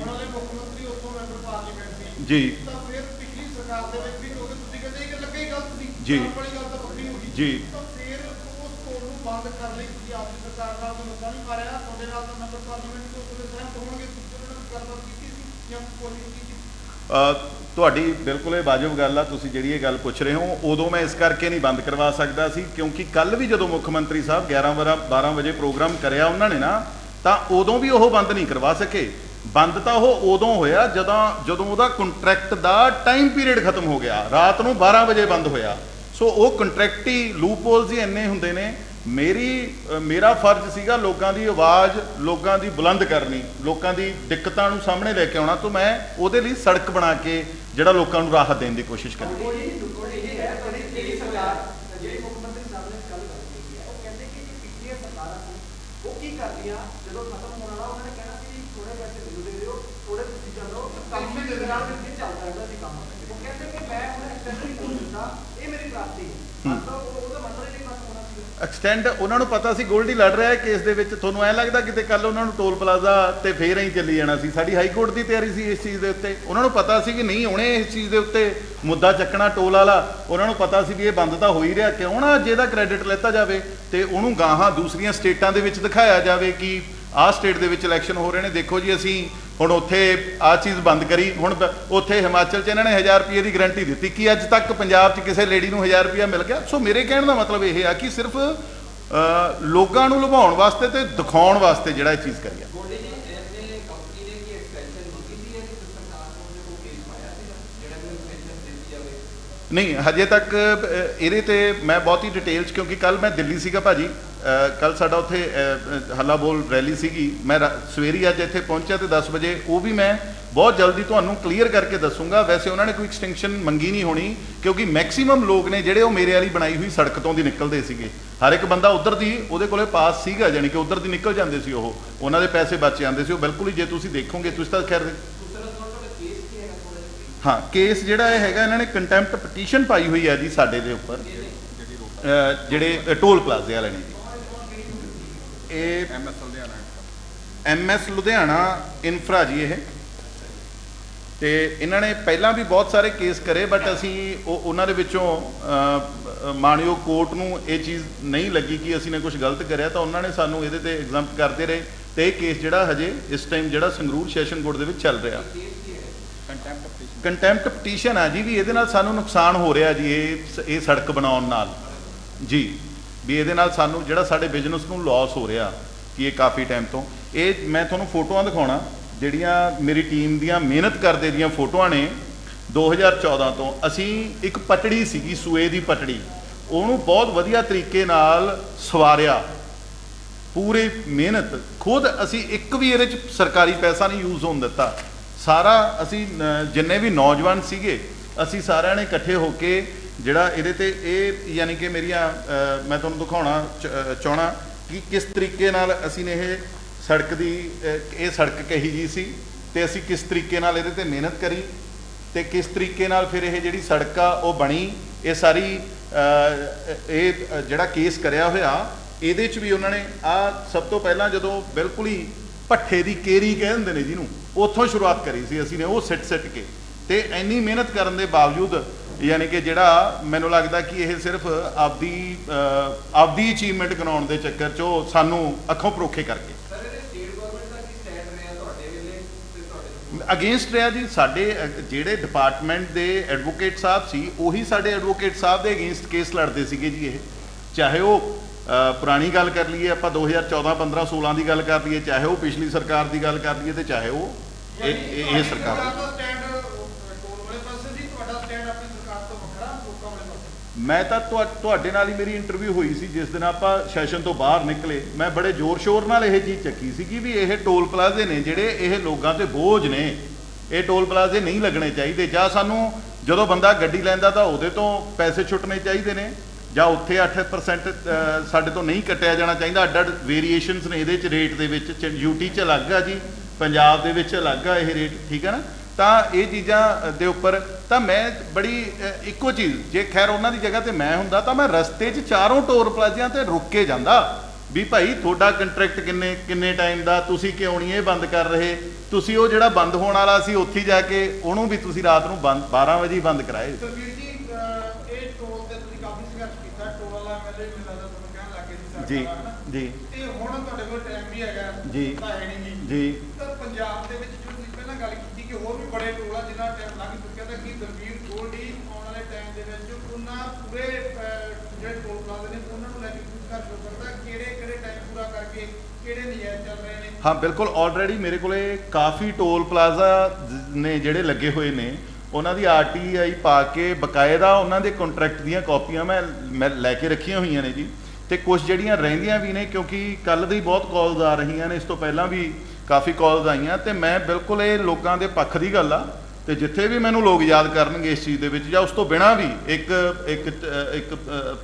ਜੀ ਜੀ ਤੁਹਾਡੀ ਬਿਲਕੁਲ ਇਹ ਵਾਜਬ ਗੱਲ ਆ। ਤੁਸੀਂ ਜਿਹੜੀ ਇਹ ਗੱਲ ਪੁੱਛ ਰਹੇ ਹੋ, ਉਦੋਂ ਮੈਂ ਇਸ ਕਰਕੇ ਨਹੀਂ ਬੰਦ ਕਰਵਾ ਸਕਦਾ ਸੀ ਕਿਉਂਕਿ ਕੱਲ ਵੀ ਜਦੋਂ ਮੁੱਖ ਮੰਤਰੀ ਸਾਹਿਬ 11-12 ਵਜੇ ਪ੍ਰੋਗਰਾਮ ਕਰਿਆ ਉਹਨਾਂ ਨੇ ਨਾ, ਤਾਂ ਉਦੋਂ ਵੀ ਉਹ ਬੰਦ ਨਹੀਂ ਕਰਵਾ ਸਕੇ। ਬੰਦ ਤਾਂ ਉਹ ਉਦੋਂ ਹੋਇਆ ਜਦੋਂ ਉਹਦਾ ਕੰਟਰੈਕਟ ਦਾ ਟਾਈਮ ਪੀਰੀਅਡ ਖਤਮ ਹੋ ਗਿਆ, ਰਾਤ ਨੂੰ 12 ਵਜੇ ਬੰਦ ਹੋਇਆ। ਸੋ ਉਹ ਕੰਟਰੈਕਟੀ ਲੂਪਹੋਲਸ ਹੀ ਇੰਨੇ ਹੁੰਦੇ ਨੇ। ਮੇਰਾ ਫਰਜ਼ ਸੀਗਾ ਲੋਕਾਂ ਦੀ ਆਵਾਜ਼, ਲੋਕਾਂ ਦੀ ਬੁਲੰਦ ਕਰਨੀ, ਲੋਕਾਂ ਦੀ ਦਿੱਕਤਾਂ ਨੂੰ ਸਾਹਮਣੇ ਲੈ ਕੇ ਆਉਣਾ। ਤਾਂ ਮੈਂ ਉਹਦੇ ਲਈ ਸੜਕ ਬਣਾ ਕੇ ਜਿਹੜਾ ਲੋਕਾਂ ਨੂੰ ਰਾਹਤ ਦੇਣ ਦੀ ਕੋਸ਼ਿਸ਼ ਕਰੀ। ਐਕਸਟੈਂਡ ਉਹਨਾਂ ਨੂੰ ਪਤਾ ਸੀ ਗੋਲਡੀ ਲੜ ਰਿਹਾ ਕੇਸ ਦੇ ਵਿੱਚ। ਤੁਹਾਨੂੰ ਐਂ ਲੱਗਦਾ ਕਿਤੇ ਕੱਲ ਉਹਨਾਂ ਨੂੰ ਟੋਲ ਪਲਾਜ਼ਾ ਤੇ ਫੇਰ ਹੀ ਚੱਲੀ ਜਾਣਾ ਸੀ? ਸਾਡੀ ਹਾਈ ਕੋਰਟ ਦੀ ਤਿਆਰੀ ਸੀ ਇਸ ਚੀਜ਼ ਦੇ ਉੱਤੇ। ਉਹਨਾਂ ਨੂੰ ਪਤਾ ਸੀ ਕਿ ਨਹੀਂ ਉਹਨੇ ਇਸ ਚੀਜ਼ ਦੇ ਉੱਤੇ ਮੁੱਦਾ ਚੱਕਣਾ ਟੋਲ ਵਾਲਾ। ਉਹਨਾਂ ਨੂੰ ਪਤਾ ਸੀ ਵੀ ਇਹ ਬੰਦ ਤਾਂ ਹੋ ਹੀ ਰਿਹਾ, ਕਿਉਂ ਨਾ ਅੱਜ ਇਹਦਾ ਕ੍ਰੈਡਿਟ ਲੈਤਾ ਜਾਵੇ ਤੇ ਉਹਨੂੰ ਗਾਹਾਂ ਦੂਸਰੀਆਂ ਸਟੇਟਾਂ ਦੇ ਵਿੱਚ ਦਿਖਾਇਆ ਜਾਵੇ ਕਿ ਆਹ ਸਟੇਟ ਦੇ ਵਿੱਚ ਇਲੈਕਸ਼ਨ ਹੋ ਰਹੇ ਨੇ, ਦੇਖੋ ਜੀ ਅਸੀਂ ਹੁਣ ਉੱਥੇ ਆਹ ਚੀਜ਼ ਬੰਦ ਕਰੀ। ਹੁਣ ਉੱਥੇ ਹਿਮਾਚਲ 'ਚ ਇਹਨਾਂ ਨੇ 1000 ਰੁਪਏ ਦੀ ਗਰੰਟੀ ਦਿੱਤੀ ਕਿ ਅੱਜ ਤੱਕ ਪੰਜਾਬ 'ਚ ਕਿਸੇ ਲੇਡੀ ਨੂੰ 1000 ਰੁਪਇਆ ਮਿਲ ਗਿਆ। ਸੋ ਮੇਰੇ ਕਹਿਣ ਦਾ ਮਤਲਬ ਇਹ ਆ ਕਿ ਸਿਰਫ ਲੋਕਾਂ ਨੂੰ ਲੁਭਾਉਣ ਵਾਸਤੇ ਤੇ ਦਿਖਾਉਣ ਵਾਸਤੇ ਜਿਹੜਾ ਇਹ ਚੀਜ਼ ਕਰੀ ਆ। ਨਹੀਂ, ਹਜੇ ਤੱਕ ਇਹਦੇ ਤੇ ਮੈਂ ਬਹੁਤੀ ਡਿਟੇਲ 'ਚ, ਕਿਉਂਕਿ ਕੱਲ ਮੈਂ ਦਿੱਲੀ ਸੀਗਾ ਭਾਜੀ, ਕੱਲ ਸਾਡਾ ਉੱਥੇ ਹੱਲਾ ਬੋਲ ਰੈਲੀ ਸੀਗੀ। ਮੈਂ ਸਵੇਰੀ ਅੱਜ ਇੱਥੇ ਪਹੁੰਚਿਆ ਤੇ 10 ਵਜੇ ਉਹ ਵੀ ਮੈਂ ਬਹੁਤ ਜਲਦੀ ਤੁਹਾਨੂੰ ਕਲੀਅਰ ਕਰਕੇ ਦੱਸੂਗਾ। ਵੈਸੇ ਉਹਨਾਂ ਨੇ ਕੋਈ ਐਕਸਟੈਂਸ਼ਨ ਮੰਗੀ ਨਹੀਂ ਹੋਣੀ ਕਿਉਂਕਿ ਮੈਕਸਿਮਮ ਲੋਕ ਨੇ ਜਿਹੜੇ ਉਹ ਮੇਰੇ ਵਾਲੀ ਬਣਾਈ ਹੋਈ ਸੜਕ ਤੋਂ ਦੀ ਨਿਕਲਦੇ ਸੀਗੇ। ਹਰ ਇੱਕ ਬੰਦਾ ਉੱਧਰ ਦੀ ਉਹਦੇ ਕੋਲੇ ਪਾਸ ਸੀਗਾ, ਯਾਨੀ ਕਿ ਉੱਧਰ ਦੀ ਨਿਕਲ ਜਾਂਦੇ ਸੀ, ਉਹਨਾਂ ਦੇ ਪੈਸੇ ਬਚ ਜਾਂਦੇ ਸੀ। ਉਹ ਬਿਲਕੁਲ ਹੀ, ਜੇ ਤੁਸੀਂ ਦੇਖੋਗੇ ਤੁਸੀਂ ਤਾਂ ਖੈਰ ਹਾਂ, ਕੇਸ ਜਿਹੜਾ ਇਹ ਹੈਗਾ ਇਹਨਾਂ ਨੇ ਕੰਟੈਂਪਟ ਪਟੀਸ਼ਨ ਪਾਈ ਹੋਈ ਹੈ ਜੀ ਸਾਡੇ ਦੇ ਉੱਪਰ, ਜਿਹੜੇ ਟੋਲ ਪਲਾਜ਼ੇ ਵਾਲੇ ਨੇ ਜੀ। ਇਹ MS ਲੁਧਿਆਣਾ ਇਨਫਰਾ ਜੀ ਇਹ, ਤੇ ਇਹਨਾਂ ਨੇ ਪਹਿਲਾਂ ਵੀ ਬਹੁਤ ਸਾਰੇ ਕੇਸ ਕਰੇ ਬਟ ਅਸੀਂ ਉਹਨਾਂ ਦੇ ਵਿੱਚੋਂ ਮਾਣਯੋਗ ਕੋਰਟ ਨੂੰ ਇਹ ਚੀਜ਼ ਨਹੀਂ ਲੱਗੀ ਕਿ ਅਸੀਂ ਨੇ ਕੁਝ ਗਲਤ ਕਰਿਆ, ਤਾਂ ਉਹਨਾਂ ਨੇ ਸਾਨੂੰ ਇਹਦੇ ਤੇ ਐਗਜ਼ੈਂਪਟ ਕਰਦੇ ਰਹੇ। ਤੇ ਇਹ ਕੇਸ ਜਿਹੜਾ ਹਜੇ ਇਸ ਟਾਈਮ ਜਿਹੜਾ ਸੰਗਰੂਰ ਸੈਸ਼ਨ ਕੋਰਟ ਦੇ ਵਿੱਚ ਚੱਲ ਰਿਹਾ, ਕੰਟੈਂਪਟ ਪਟੀਸ਼ਨ ਆ ਜੀ। ਵੀ ਇਹਦੇ ਨਾਲ ਸਾਨੂੰ ਨੁਕਸਾਨ ਹੋ ਰਿਹਾ ਜੀ, ਇਹ ਸੜਕ ਬਣਾਉਣ ਨਾਲ ਜੀ, ਵੀ ਇਹਦੇ ਨਾਲ ਸਾਨੂੰ ਜਿਹੜਾ ਸਾਡੇ ਬਿਜ਼ਨਸ ਨੂੰ ਲਾਸ ਹੋ ਰਿਹਾ ਕਿ ਇਹ ਕਾਫੀ ਟਾਈਮ ਤੋਂ। ਇਹ ਮੈਂ ਤੁਹਾਨੂੰ ਫੋਟੋਆਂ ਦਿਖਾਉਣਾ ਜਿਹੜੀਆਂ ਮੇਰੀ ਟੀਮ ਦੀਆਂ ਮਿਹਨਤ ਕਰਦੇ ਦੀਆਂ ਫੋਟੋਆਂ ਨੇ। 2014 ਤੋਂ ਅਸੀਂ ਇੱਕ ਪਟੜੀ ਸੀਗੀ, ਸੂਏ ਦੀ ਪਟੜੀ, ਉਹਨੂੰ ਬਹੁਤ ਵਧੀਆ ਤਰੀਕੇ ਨਾਲ ਸਵਾਰਿਆ, ਪੂਰੀ ਮਿਹਨਤ ਖੁਦ ਅਸੀਂ, ਇੱਕ ਵੀ ਇਹਦੇ 'ਚ ਸਰਕਾਰੀ ਪੈਸਾ ਨਹੀਂ ਯੂਜ਼ ਹੋਣ ਦਿੱਤਾ। ਸਾਰਾ ਅਸੀਂ ਜਿੰਨੇ ਵੀ ਨੌਜਵਾਨ ਸੀਗੇ ਅਸੀਂ ਸਾਰਿਆਂ ਨੇ ਇਕੱਠੇ ਹੋ ਕੇ ਜਿਹੜਾ ਇਹਦੇ ਤੇ ਇਹ, ਯਾਨੀ ਕਿ ਮੇਰੀਆਂ ਮੈਂ ਤੁਹਾਨੂੰ ਦਿਖਾਉਣਾ ਚਾਹਣਾ ਕਿ ਕਿਸ ਤਰੀਕੇ ਨਾਲ ਅਸੀਂ ਨੇ ਇਹ ਸੜਕ ਦੀ, ਇਹ ਸੜਕ ਕਹੀ ਜੀ ਸੀ ਤੇ ਅਸੀਂ ਕਿਸ ਤਰੀਕੇ ਨਾਲ ਇਹਦੇ ਤੇ ਮਿਹਨਤ ਕਰੀ ਤੇ ਕਿਸ ਤਰੀਕੇ ਨਾਲ ਫਿਰ ਇਹ ਜਿਹੜੀ ਸੜਕ ਆ ਉਹ ਬਣੀ। ਇਹ ਸਾਰੀ ਇਹ ਜਿਹੜਾ ਕੇਸ ਕਰਿਆ ਹੋਇਆ ਇਹਦੇ 'ਚ ਵੀ ਉਹਨਾਂ ਨੇ ਸਭ ਤੋਂ ਪਹਿਲਾਂ ਜਦੋਂ ਬਿਲਕੁਲ ਹੀ ਭੱਠੇ ਦੀ ਕੇਰੀ ਕਹਿ ਦਿੰਦੇ ਨੇ ਜਿਹਨੂੰ, ਉੱਥੋਂ ਸ਼ੁਰੂਆਤ ਕਰੀ ਸੀ ਅਸੀਂ ਨੇ, ਉਹ ਸਿੱਟ ਕੇ। ਤੇ ਇੰਨੀ ਮਿਹਨਤ ਕਰਨ ਦੇ ਬਾਵਜੂਦ ਯਾਨੀ ਕਿ ਜਿਹੜਾ ਮੈਨੂੰ ਲੱਗਦਾ ਕਿ ਇਹ ਸਿਰਫ ਆਪਦੀ ਅਚੀਵਮੈਂਟ ਗਣਾਉਣ ਦੇ ਚੱਕਰ 'ਚ ਉਹ ਸਾਨੂੰ ਅੱਖੋਂ ਪਰੋਖੇ ਕਰਕੇ ਅਗੇਂਸਟ ਰਿਹਾ ਜੀ। ਸਾਡੇ ਜਿਹੜੇ ਡਿਪਾਰਟਮੈਂਟ ਦੇ ਐਡਵੋਕੇਟ ਸਾਹਿਬ ਸੀ ਉਹੀ ਸਾਡੇ ਐਡਵੋਕੇਟ ਸਾਹਿਬ ਦੇ ਅਗੇਂਸਟ ਕੇਸ ਲੜਦੇ ਸੀਗੇ ਜੀ। ਇਹ ਚਾਹੇ ਉਹ ਪੁਰਾਣੀ ਗੱਲ ਕਰ ਲਈਏ ਆਪਾਂ 2014, 15, 16 ਦੀ ਗੱਲ ਕਰ ਲਈਏ, ਚਾਹੇ ਉਹ ਪਿਛਲੀ ਸਰਕਾਰ ਦੀ ਗੱਲ ਕਰ ਲਈਏ, ਤੇ ਚਾਹੇ ਉਹ ਇਹ ਸਰਕਾਰ। ਮੈਂ ਤਾਂ ਤੁਹਾਡੇ ਨਾਲ ਹੀ ਮੇਰੀ ਇੰਟਰਵਿਊ ਹੋਈ ਸੀ ਜਿਸ ਦਿਨ ਆਪਾਂ ਸੈਸ਼ਨ ਤੋਂ ਬਾਹਰ ਨਿਕਲੇ। ਮੈਂ ਬੜੇ ਜ਼ੋਰ ਸ਼ੋਰ ਨਾਲ ਇਹ ਚੀਜ਼ ਚੱਕੀ ਸੀਗੀ ਵੀ ਇਹ ਟੋਲ ਪਲਾਜ਼ੇ ਨੇ ਜਿਹੜੇ ਇਹ ਲੋਕਾਂ ਤੇ ਬੋਝ ਨੇ, ਇਹ ਟੋਲ ਪਲਾਜ਼ੇ ਨਹੀਂ ਲੱਗਣੇ ਚਾਹੀਦੇ। ਜਾਂ ਸਾਨੂੰ ਜਦੋਂ ਬੰਦਾ ਗੱਡੀ ਲੈਂਦਾ ਤਾਂ ਉਹਦੇ ਤੋਂ ਪੈਸੇ ਛੁੱਟਣੇ ਚਾਹੀਦੇ ਨੇ, ਜਾਂ ਉੱਥੇ 8% ਸਾਡੇ ਤੋਂ ਨਹੀਂ ਕੱਟਿਆ ਜਾਣਾ ਚਾਹੀਦਾ। ਅੱਡ ਅੱਡ ਵੇਰੀਏਸ਼ਨਸ ਨੇ ਇਹਦੇ 'ਚ, ਰੇਟ ਦੇ ਵਿੱਚ। UT 'ਚ ਅਲੱਗ ਆ ਜੀ, पंजाब दे विच अलग आ ये रेट, ठीक है ना। ਤਾਂ ਇਹ ਚੀਜ਼ਾਂ ਦੇ ਉੱਪਰ ਤਾਂ ਮੈਂ ਬੜੀ ਇੱਕੋ ਚੀਜ਼, ਜੇ ਖੈਰ ਉਹਨਾਂ ਦੀ ਜਗ੍ਹਾ ਤੇ ਮੈਂ ਹੁੰਦਾ ਤਾਂ ਮੈਂ ਰਸਤੇ 'ਚ ਚਾਰੋਂ ਟੋਲ ਪਲਾਜ਼ਿਆਂ ਤੇ ਰੁਕ ਕੇ ਜਾਂਦਾ ਵੀ ਭਾਈ ਤੁਹਾਡਾ ਕੰਟਰੈਕਟ ਕਿੰਨੇ ਟਾਈਮ ਦਾ, ਤੁਸੀਂ ਕਿਉਂ ਨਹੀਂ ਇਹ ਬੰਦ ਕਰ ਰਹੇ, ਤੁਸੀਂ ਉਹ ਜਿਹੜਾ ਬੰਦ ਹੋਣ ਵਾਲਾ ਸੀ ਉੱਥੇ ਜਾ ਕੇ ਉਹਨੂੰ ਵੀ ਤੁਸੀਂ ਰਾਤ ਨੂੰ 12 ਵਜੇ ਹੀ ਬੰਦ ਕਰਾਏ। ਇਹ ਟੋਲ ਤੇ ਤੁਸੀਂ ਕਾਫੀ ਸੰਘਰਸ਼ ਕੀਤਾ, ਟੋਲ ਵਾਲਾ ਐਮਐਲਏ ਮੈਨੂੰ ਲੱਗਦਾ ਤੁਹਾਨੂੰ ਕਹਿਣ ਲੱਗੇ ਸੀ ਸਰਕਾਰ ਜੀ ਜੀ ਤੇ ਹੁਣ ਤੁਹਾਡੇ ਕੋਲ ਟਾਈਮ ਵੀ ਹੈਗਾ ਜੀ ਤਾਂ ਹੈ ਨਹੀਂ ਜੀ। ਤਾਂ ਪੰਜਾਬ ਦੇ ਵਿੱਚ ਜੋ ਤੁਸੀਂ ਪਹਿਲਾਂ ਗੱਲ ਕੀਤੀ ਕਿ ਹੋਰ ਵੀ ਬੜੇ ਟੋਲ ਆ ਜਿਨ੍ਹਾਂ ਟਾਈਮ ਲੱਗ ਚੁੱਕਿਆ ਤਾਂ ਕੀ ਦਲਵੀਰ ਗੋਲਡੀ ਆਉਣ ਵਾਲੇ ਟਾਈਮ ਦੇ ਵਿੱਚ ਉਹਨਾਂ ਪੂਰੇ ਜਿਹੜੇ ਟੋਲ ਪਲਾਜ਼ੇ ਨੇ ਉਹਨਾਂ ਨੂੰ ਲੈ ਕੇ ਕੁਝ ਕਰ ਸਕਦਾ, ਕਿਹੜੇ ਟਾਈਮ ਪੂਰਾ ਕਰਕੇ ਕਿਹੜੇ ਨਜਾਇਜ਼ ਚੱਲ ਰਹੇ ਨੇ? ਹਾਂ ਬਿਲਕੁਲ, ਆਲਰੇਡੀ ਮੇਰੇ ਕੋਲੇ ਕਾਫੀ ਟੋਲ ਪਲਾਜ਼ਾ ਨੇ ਜਿਹੜੇ ਲੱਗੇ ਹੋਏ ਨੇ, ਉਹਨਾਂ ਦੀ ਆਰਟੀਆਈ ਪਾ ਕੇ ਬਕਾਇਦਾ ਉਹਨਾਂ ਦੇ ਕੰਟਰੈਕਟ ਦੀਆਂ ਕਾਪੀਆਂ ਮੈਂ ਲੈ ਕੇ ਰੱਖੀਆਂ ਹੋਈਆਂ ਨੇ ਜੀ। ਤੇ ਕੁਝ ਜਿਹੜੀਆਂ ਰਹਿੰਦੀਆਂ ਵੀ ਨੇ, ਕਿਉਂਕਿ ਕੱਲ ਦੀ ਬਹੁਤ ਕਾਲਸ ਆ ਰਹੀਆਂ ਨੇ, ਇਸ ਤੋਂ ਪਹਿਲਾਂ ਵੀ ਕਾਫੀ ਕਾਲਸ ਆਈਆਂ, ਤੇ ਮੈਂ ਬਿਲਕੁਲ ਇਹ ਲੋਕਾਂ ਦੇ ਪੱਖ ਦੀ ਗੱਲ ਆ। ਤੇ ਜਿੱਥੇ ਵੀ ਮੈਨੂੰ ਲੋਕ ਯਾਦ ਕਰਨਗੇ ਇਸ ਚੀਜ਼ ਦੇ ਵਿੱਚ ਜਾਂ ਉਸ ਤੋਂ ਬਿਨਾਂ ਵੀ ਇੱਕ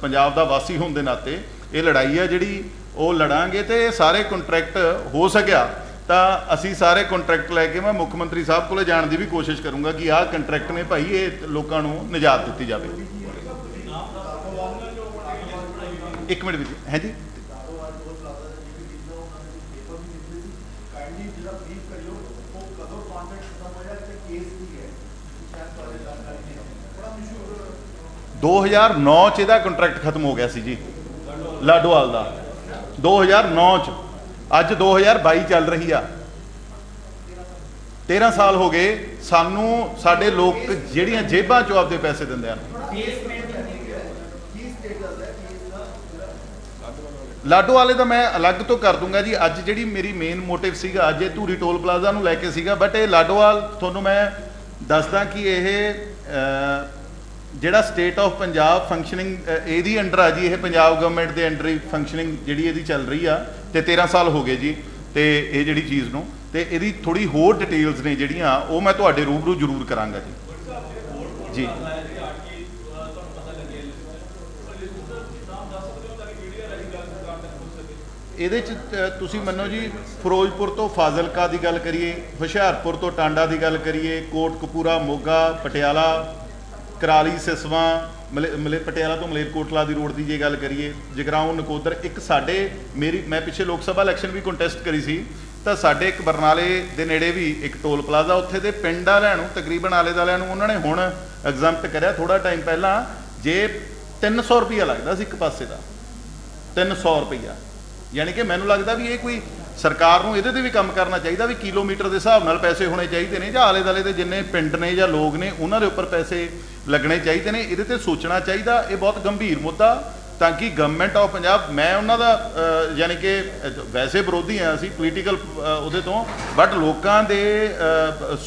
ਪੰਜਾਬ ਦਾ ਵਾਸੀ ਹੋਣ ਦੇ ਨਾਤੇ ਇਹ ਲੜਾਈ ਆ ਜਿਹੜੀ ਉਹ ਲੜਾਂਗੇ। ਤੇ ਇਹ ਸਾਰੇ ਕੰਟਰੈਕਟ ਹੋ ਸਕਿਆ ਤਾਂ ਅਸੀਂ ਸਾਰੇ ਕੰਟਰੈਕਟ ਲੈ ਕੇ ਮੈਂ ਮੁੱਖ ਮੰਤਰੀ ਸਾਹਿਬ ਕੋਲੇ ਜਾਣ ਦੀ ਵੀ ਕੋਸ਼ਿਸ਼ ਕਰੂੰਗਾ ਕਿ ਆਹ ਕੰਟਰੈਕਟ ਨੇ ਭਾਈ ਇਹ ਲੋਕਾਂ ਨੂੰ ਨਿਜਾਤ ਦਿੱਤੀ ਜਾਵੇ। ਇੱਕ ਮਿੰਟ ਵਿੱਚ ਹੈ ਜੀ। ਦੋ 2009 ਚ ਇਹਦਾ ਕੰਟਰੈਕਟ ਖਤਮ ਹੋ ਗਿਆ ਸੀ ਜੀ ਲਾਡੋਵਾਲ ਦਾ, 2009 ਚ। ਅੱਜ 2022 ਚੱਲ ਰਹੀ ਆ, 13 ਸਾਲ ਹੋ ਗਏ ਸਾਨੂੰ। ਸਾਡੇ ਲੋਕ ਜਿਹੜੀਆਂ ਜੇਬਾਂ ਚੋਂ ਆਪਦੇ ਪੈਸੇ ਦਿੰਦੇ ਹਨ। ਲਾਡੋਵਾਲੇ ਦਾ ਮੈਂ ਅਲੱਗ ਤੋਂ ਕਰ ਦੂੰਗਾ ਜੀ। ਅੱਜ ਜਿਹੜੀ ਮੇਰੀ ਮੇਨ ਮੋਟਿਵ ਸੀਗਾ, ਅੱਜ ਇਹ ਧੂਰੀ ਟੋਲ ਪਲਾਜ਼ਾ ਨੂੰ ਲੈ ਕੇ ਸੀਗਾ, ਬਟ ਇਹ ਲਾਡੋਵਾਲ ਤੁਹਾਨੂੰ ਮੈਂ ਦੱਸਦਾ ਕਿ ਇਹ ਜਿਹੜਾ ਸਟੇਟ ਆਫ ਪੰਜਾਬ ਫੰਕਸ਼ਨਿੰਗ ਇਹਦੀ ਅੰਡਰ ਆ ਜੀ, ਇਹ ਪੰਜਾਬ ਗਵਰਨਮੈਂਟ ਦੇ ਅੰਡਰ ਹੀ ਫੰਕਸ਼ਨਿੰਗ ਜਿਹੜੀ ਇਹਦੀ ਚੱਲ ਰਹੀ ਆ, ਤੇ 13 ਸਾਲ ਹੋ ਗਏ ਜੀ। ਤੇ ਇਹ ਜਿਹੜੀ ਚੀਜ਼ ਨੂੰ ਤੇ ਇਹਦੀ ਥੋੜੀ ਹੋਰ ਡਿਟੇਲਸ ਨੇ ਜਿਹੜੀਆਂ ਉਹ ਮੈਂ ਤੁਹਾਡੇ ਰੂਬਰੂ ਜ਼ਰੂਰ ਕਰਾਂਗਾ ਜੀ। ਜੀ ਇਹਦੇ 'ਚ ਤੁਸੀਂ ਮੰਨੋ ਜੀ, ਫਿਰੋਜ਼ਪੁਰ ਤੋਂ ਫਾਜ਼ਿਲਕਾ ਦੀ ਗੱਲ ਕਰੀਏ, ਹੁਸ਼ਿਆਰਪੁਰ ਤੋਂ ਟਾਂਡਾ ਦੀ ਗੱਲ ਕਰੀਏ, ਕੋਟਕਪੂਰਾ, ਮੋਗਾ, ਪਟਿਆਲਾ, ਕਰਾਲੀ, ਸਿਸਵਾਂ, ਪਟਿਆਲਾ ਤੋਂ ਮਲੇਰਕੋਟਲਾ ਦੀ ਰੋਡ ਦੀ ਜੇ ਗੱਲ ਕਰੀਏ, ਜਗਰਾਉਂ, ਨਕੋਦਰ। ਇੱਕ ਸਾਡੇ ਮੈਂ ਪਿੱਛੇ ਲੋਕ ਸਭਾ ਇਲੈਕਸ਼ਨ ਵੀ ਕੰਟੈਸਟ ਕਰੀ ਸੀ, ਤਾਂ ਸਾਡੇ ਇੱਕ ਬਰਨਾਲੇ ਦੇ ਨੇੜੇ ਵੀ ਇੱਕ ਟੋਲ ਪਲਾਜ਼ਾ, ਉੱਥੇ ਦੇ ਪਿੰਡ ਵਾਲਿਆਂ ਨੂੰ, ਤਕਰੀਬਨ ਆਲੇ ਦੁਆਲਿਆਂ ਨੂੰ ਉਹਨਾਂ ਨੇ ਹੁਣ ਐਗਜ਼ੈਂਪਟ ਕਰਿਆ। ਥੋੜਾ ਟਾਈਮ ਪਹਿਲਾਂ ਜੇ 300 ਰੁਪਈਆ ਲੱਗਦਾ ਸੀ ਇੱਕ ਪਾਸੇ ਦਾ, 300 ਰੁਪਈਆ। ਯਾਨੀ ਕਿ ਮੈਨੂੰ ਲੱਗਦਾ ਵੀ ਇਹ ਕੋਈ ਸਰਕਾਰ ਨੂੰ ਇਹਦੇ ਤੇ ਵੀ ਕੰਮ ਕਰਨਾ ਚਾਹੀਦਾ ਵੀ ਕਿਲੋਮੀਟਰ ਦੇ ਹਿਸਾਬ ਨਾਲ ਪੈਸੇ ਹੋਣੇ ਚਾਹੀਦੇ ਨੇ, ਜਾਂ ਆਲੇ ਦੁਆਲੇ ਦੇ ਜਿੰਨੇ ਪਿੰਡ ਨੇ ਜਾਂ ਲੋਕ ਨੇ ਉਹਨਾਂ ਦੇ ਉੱਪਰ ਪੈਸੇ ਲੱਗਣੇ ਚਾਹੀਦੇ ਨੇ। ਇਹਦੇ ਤੇ ਸੋਚਣਾ ਚਾਹੀਦਾ। ਇਹ ਬਹੁਤ ਗੰਭੀਰ ਮੁੱਦਾ, ਤਾਂ ਕਿ ਗਵਰਨਮੈਂਟ ਆਫ ਪੰਜਾਬ, ਮੈਂ ਉਹਨਾਂ ਦਾ ਯਾਨੀ ਕਿ ਵੈਸੇ ਵਿਰੋਧੀ ਹਾਂ ਅਸੀਂ ਪੋਲੀਟੀਕਲ ਉਹਦੇ ਤੋਂ, ਬਟ ਲੋਕਾਂ ਦੇ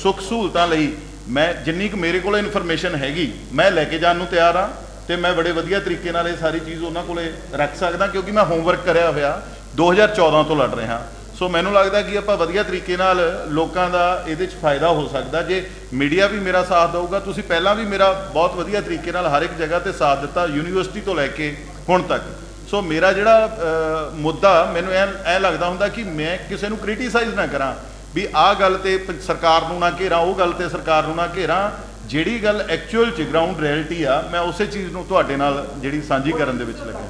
ਸੁੱਖ ਸਹੂਲਤਾਂ ਲਈ ਮੈਂ ਜਿੰਨੀ ਕੁ ਮੇਰੇ ਕੋਲ ਇਨਫੋਰਮੇਸ਼ਨ ਹੈਗੀ ਮੈਂ ਲੈ ਕੇ ਜਾਣ ਨੂੰ ਤਿਆਰ ਹਾਂ। ਤੇ ਮੈਂ ਬੜੇ ਵਧੀਆ ਤਰੀਕੇ ਨਾਲ ਇਹ ਸਾਰੀ ਚੀਜ਼ ਉਹਨਾਂ ਕੋਲੇ ਰੱਖ ਸਕਦਾ, ਕਿਉਂਕਿ ਮੈਂ ਹੋਮਵਰਕ ਕਰਿਆ ਹੋਇਆ 2014 ਤੋਂ ਲੜ ਰਿਹਾ। ਸੋ ਮੈਨੂੰ ਲੱਗਦਾ ਕਿ ਆਪਾਂ ਵਧੀਆ ਤਰੀਕੇ ਨਾਲ ਲੋਕਾਂ ਦਾ ਇਹਦੇ 'ਚ ਫਾਇਦਾ ਹੋ ਸਕਦਾ ਜੇ ਮੀਡੀਆ ਵੀ ਮੇਰਾ ਸਾਥ ਦੇਊਗਾ। ਤੁਸੀਂ ਪਹਿਲਾਂ ਵੀ ਮੇਰਾ ਬਹੁਤ ਵਧੀਆ ਤਰੀਕੇ ਨਾਲ ਹਰ ਇੱਕ ਜਗ੍ਹਾ ਤੇ ਸਾਥ ਦਿੱਤਾ, ਯੂਨੀਵਰਸਿਟੀ ਤੋਂ ਲੈ ਕੇ ਹੁਣ ਤੱਕ। ਸੋ ਮੇਰਾ ਜਿਹੜਾ ਮੁੱਦਾ ਮੈਨੂੰ ਐਂ ਲੱਗਦਾ ਹੁੰਦਾ ਕਿ ਮੈਂ ਕਿਸੇ ਨੂੰ ਕ੍ਰਿਟੀਸਾਈਜ਼ ਨਾ ਕਰਾਂ ਵੀ ਆਹ ਗੱਲ ਤੇ ਸਰਕਾਰ ਨੂੰ ਨਾ ਘੇਰਾਂ, ਉਹ ਗੱਲ ਤੇ ਸਰਕਾਰ ਨੂੰ ਨਾ ਘੇਰਾਂ। ਜਿਹੜੀ ਗੱਲ ਐਕਚੁਅਲ 'ਚ ਗਰਾਊਂਡ ਰਿਐਲਿਟੀ ਆ, ਮੈਂ ਉਸੇ ਚੀਜ਼ ਨੂੰ ਤੁਹਾਡੇ ਨਾਲ ਜਿਹੜੀ ਸਾਂਝੀ ਕਰਨ ਦੇ ਵਿੱਚ ਲੱਗਾ।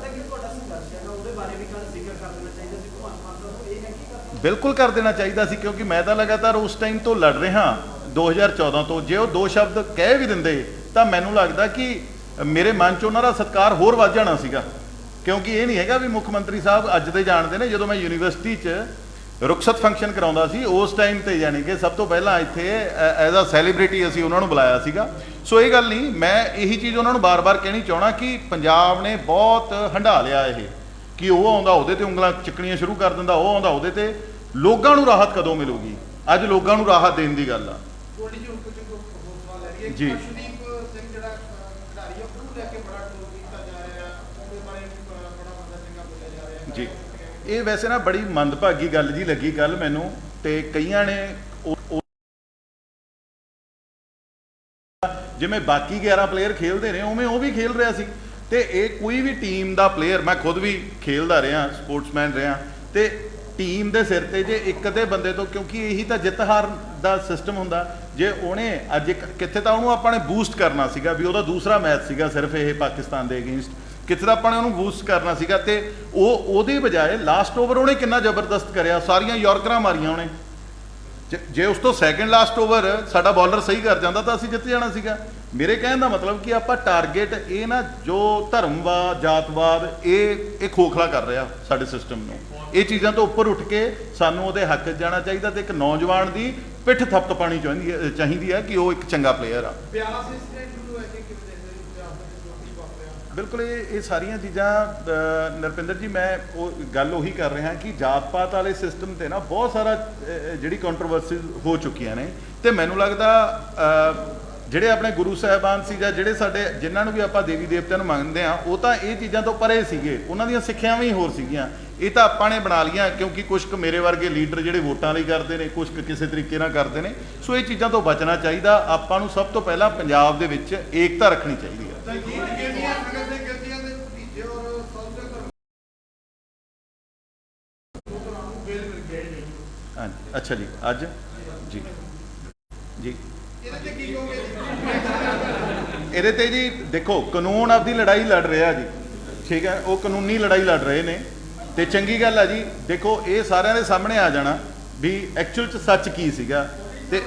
ਬਿਲਕੁਲ ਕਰ ਦੇਣਾ ਚਾਹੀਦਾ ਸੀ, ਕਿਉਂਕਿ ਮੈਂ ਤਾਂ ਲਗਾਤਾਰ ਉਸ ਟਾਈਮ ਤੋਂ ਲੜ ਰਿਹਾ 2014 ਤੋਂ। ਜੇ ਉਹ ਦੋ ਸ਼ਬਦ ਕਹਿ ਵੀ ਦਿੰਦੇ ਤਾਂ ਮੈਨੂੰ ਲੱਗਦਾ ਕਿ ਮੇਰੇ ਮਨ 'ਚ ਉਹਨਾਂ ਦਾ ਸਤਿਕਾਰ ਹੋਰ ਵੱਧ ਜਾਣਾ ਸੀਗਾ। ਕਿਉਂਕਿ ਇਹ ਨਹੀਂ ਹੈਗਾ ਵੀ ਮੁੱਖ ਮੰਤਰੀ ਸਾਹਿਬ ਅੱਜ ਦੇ ਜਾਣਦੇ ਨੇ, ਜਦੋਂ ਮੈਂ ਯੂਨੀਵਰਸਿਟੀ 'ਚ ਰੁਖਸਤ ਫੰਕਸ਼ਨ ਕਰਾਉਂਦਾ ਸੀ ਉਸ ਟਾਈਮ ਤੇ ਯਾਨੀ ਕਿ ਸਭ ਤੋਂ ਪਹਿਲਾਂ ਇੱਥੇ ਐਜ਼ ਅ ਸੈਲੀਬ੍ਰਿਟੀ ਅਸੀਂ ਉਹਨਾਂ ਨੂੰ ਬੁਲਾਇਆ ਸੀਗਾ। ਸੋ ਇਹ ਗੱਲ ਨਹੀਂ, ਮੈਂ ਇਹੀ ਚੀਜ਼ ਉਹਨਾਂ ਨੂੰ ਬਾਰ-ਬਾਰ ਕਹਿਣੀ ਚਾਹਣਾ ਕਿ ਪੰਜਾਬ ਨੇ ਬਹੁਤ ਹੰਢਾ ਲਿਆ ਇਹ, ਕਿ ਉਹ ਆਉਂਦਾ ਉਹਦੇ ਤੇ ਉਂਗਲਾਂ ਚੱਕਣੀਆਂ ਸ਼ੁਰੂ ਕਰ ਦਿੰਦਾ, ਉਹ ਆਉਂਦਾ ਉਹਦੇ ਤੇ। ਲੋਕਾਂ ਨੂੰ ਰਾਹਤ ਕਦੋਂ ਮਿਲੂਗੀ? ਅੱਜ ਲੋਕਾਂ ਨੂੰ ਰਾਹਤ ਦੇਣ ਦੀ ਗੱਲ ਆ ਜੀ। ਜੀ ਇਹ ਵੈਸੇ ਨਾ ਬੜੀ ਮੰਦਭਾਗੀ ਗੱਲ ਜੀ ਲੱਗੀ ਕੱਲ ਮੈਨੂੰ, ਤੇ ਕਈਆਂ ਨੇ ਜਿਵੇਂ ਬਾਕੀ 11 ਪਲੇਅਰ ਖੇਲਦੇ ਨੇ ਉਵੇਂ ਉਹ ਵੀ ਖੇਲ ਰਿਹਾ ਸੀ। ਤੇ ਇਹ ਕੋਈ ਵੀ ਟੀਮ ਦਾ ਪਲੇਅਰ, ਮੈਂ ਖੁਦ ਵੀ ਖੇਲਦਾ ਰਿਹਾ, ਸਪੋਰਟਸਮੈਨ ਰਿਹਾ, ਤੇ ਟੀਮ ਦੇ ਸਿਰ ਤੇ ਜੇ ਇੱਕ ਅੱਧੇ ਬੰਦੇ ਤੋਂ, ਕਿਉਂਕਿ ਇਹੀ ਤਾਂ ਜਿੱਤ ਹਾਰ ਦਾ ਸਿਸਟਮ ਹੁੰਦਾ। ਜੇ ਉਹਨੇ ਅੱਜ ਕਿੱਥੇ ਤਾਂ ਉਹਨੂੰ ਆਪਾਂ ਨੇ ਬੂਸਟ ਕਰਨਾ ਸੀਗਾ ਵੀ ਉਹਦਾ ਦੂਸਰਾ ਮੈਚ ਸੀਗਾ ਸਿਰਫ ਇਹ ਪਾਕਿਸਤਾਨ ਦੇ ਅਗੇਂਸਟ, ਕਿੱਥੇ ਤਾਂ ਆਪਾਂ ਨੇ ਉਹਨੂੰ ਬੂਸਟ ਕਰਨਾ ਸੀਗਾ ਤੇ ਉਹਦੇ ਬਜਾਏ ਲਾਸਟ ਓਵਰ ਉਹਨੇ ਕਿੰਨਾ ਜ਼ਬਰਦਸਤ ਕਰਿਆ, ਸਾਰੀਆਂ ਯਾਰਕਰਾਂ ਮਾਰੀਆਂ ਉਹਨੇ। ਜੇ ਉਸ ਤੋਂ ਸੈਕਿੰਡ ਲਾਸਟ ਓਵਰ ਸਾਡਾ ਬੌਲਰ ਸਹੀ ਕਰ ਜਾਂਦਾ ਤਾਂ ਅਸੀਂ ਜਿੱਤ ਜਾਣਾ ਸੀਗਾ। ਮੇਰੇ ਕਹਿਣ ਦਾ ਮਤਲਬ ਕਿ ਆਪਾਂ ਟਾਰਗੇਟ ਇਹ ਨਾ ਜੋ ਧਰਮਵਾਦ ਜਾਤਵਾਦ ਇਹ ਖੋਖਲਾ ਕਰ ਰਿਹਾ ਸਾਡੇ ਸਿਸਟਮ ਨੂੰ। ਇਹ ਚੀਜ਼ਾਂ ਤੋਂ ਉੱਪਰ ਉੱਠ ਕੇ ਸਾਨੂੰ ਉਹਦੇ ਹੱਕ 'ਚ ਜਾਣਾ ਚਾਹੀਦਾ ਤੇ ਇੱਕ ਨੌਜਵਾਨ ਦੀ ਪਿੱਠ ਥਪਥਪਾਣੀ ਚਾਹੀਦੀ ਹੈ ਕਿ ਉਹ ਇੱਕ ਚੰਗਾ ਪਲੇਅਰ ਆ। ਬਿਲਕੁਲ ਇਹ ਸਾਰੀਆਂ ਚੀਜ਼ਾਂ ਨਰਪਿੰਦਰ ਜੀ, ਮੈਂ ਉਹ ਗੱਲ ਉਹੀ ਕਰ ਰਿਹਾ ਕਿ ਜਾਤ ਪਾਤ ਵਾਲੇ ਸਿਸਟਮ ਤੇ ਨਾ ਬਹੁਤ ਸਾਰਾ ਜਿਹੜੀ ਕੰਟਰੋਵਰਸੀਜ਼ ਹੋ ਚੁੱਕੀਆਂ ਨੇ ਤੇ ਮੈਨੂੰ ਲੱਗਦਾ ਜਿਹੜੇ ਆਪਣੇ ਗੁਰੂ ਸਾਹਿਬਾਨ ਸੀ ਜਾਂ ਜਿਹੜੇ ਸਾਡੇ ਜਿਨ੍ਹਾਂ ਨੂੰ ਵੀ ਆਪਾਂ ਦੇਵੀ ਦੇਵਤਿਆਂ ਨੂੰ ਮੰਨਦੇ ਆ, ਉਹ ਤਾਂ ਇਹ ਚੀਜ਼ਾਂ ਤੋਂ ਪਰੇ ਸੀਗੇ, ਉਹਨਾਂ ਦੀਆਂ ਸਿੱਖਿਆਵਾਂ ਹੀ ਹੋਰ ਸੀਗੀਆਂ। ਇਹ ਤਾਂ ਆਪਾਂ ਨੇ ਬਣਾ ਲਈਆਂ ਕਿਉਂਕਿ ਕੁਝ ਕੁ ਮੇਰੇ ਵਰਗੇ ਲੀਡਰ ਜਿਹੜੇ ਵੋਟਾਂ ਲਈ ਕਰਦੇ ਨੇ, ਕੁਝ ਕੁ ਕਿਸੇ ਤਰੀਕੇ ਨਾਲ ਕਰਦੇ ਨੇ। ਸੋ ਇਹ ਚੀਜ਼ਾਂ ਤੋਂ ਬਚਣਾ ਚਾਹੀਦਾ। ਆਪਾਂ ਨੂੰ ਸਭ ਤੋਂ ਪਹਿਲਾਂ ਪੰਜਾਬ ਦੇ ਵਿੱਚ ਏਕਤਾ ਰੱਖਣੀ ਚਾਹੀਦੀ ਹੈ। ਹਾਂਜੀ, ਅੱਛਾ ਜੀ, ਅੱਜ ਜੀ ਜੀ ਇਹਦੇ ਤੇ ਜੀ ਦੇਖੋ, ਕਾਨੂੰਨ ਆਪਦੀ ਲੜਾਈ ਲੜ ਰਿਹਾ ਜੀ, ਠੀਕ ਹੈ, ਉਹ ਕਾਨੂੰਨੀ ਲੜਾਈ ਲੜ ਰਹੇ ਨੇ ਤੇ ਚੰਗੀ ਗੱਲ ਆ ਜੀ। ਦੇਖੋ ਇਹ ਸਾਰਿਆਂ ਦੇ ਸਾਹਮਣੇ ਆ ਜਾਣਾ ਵੀ ਐਕਚੁਅਲ 'ਚ ਸੱਚ ਕੀ ਸੀਗਾ ਤੇ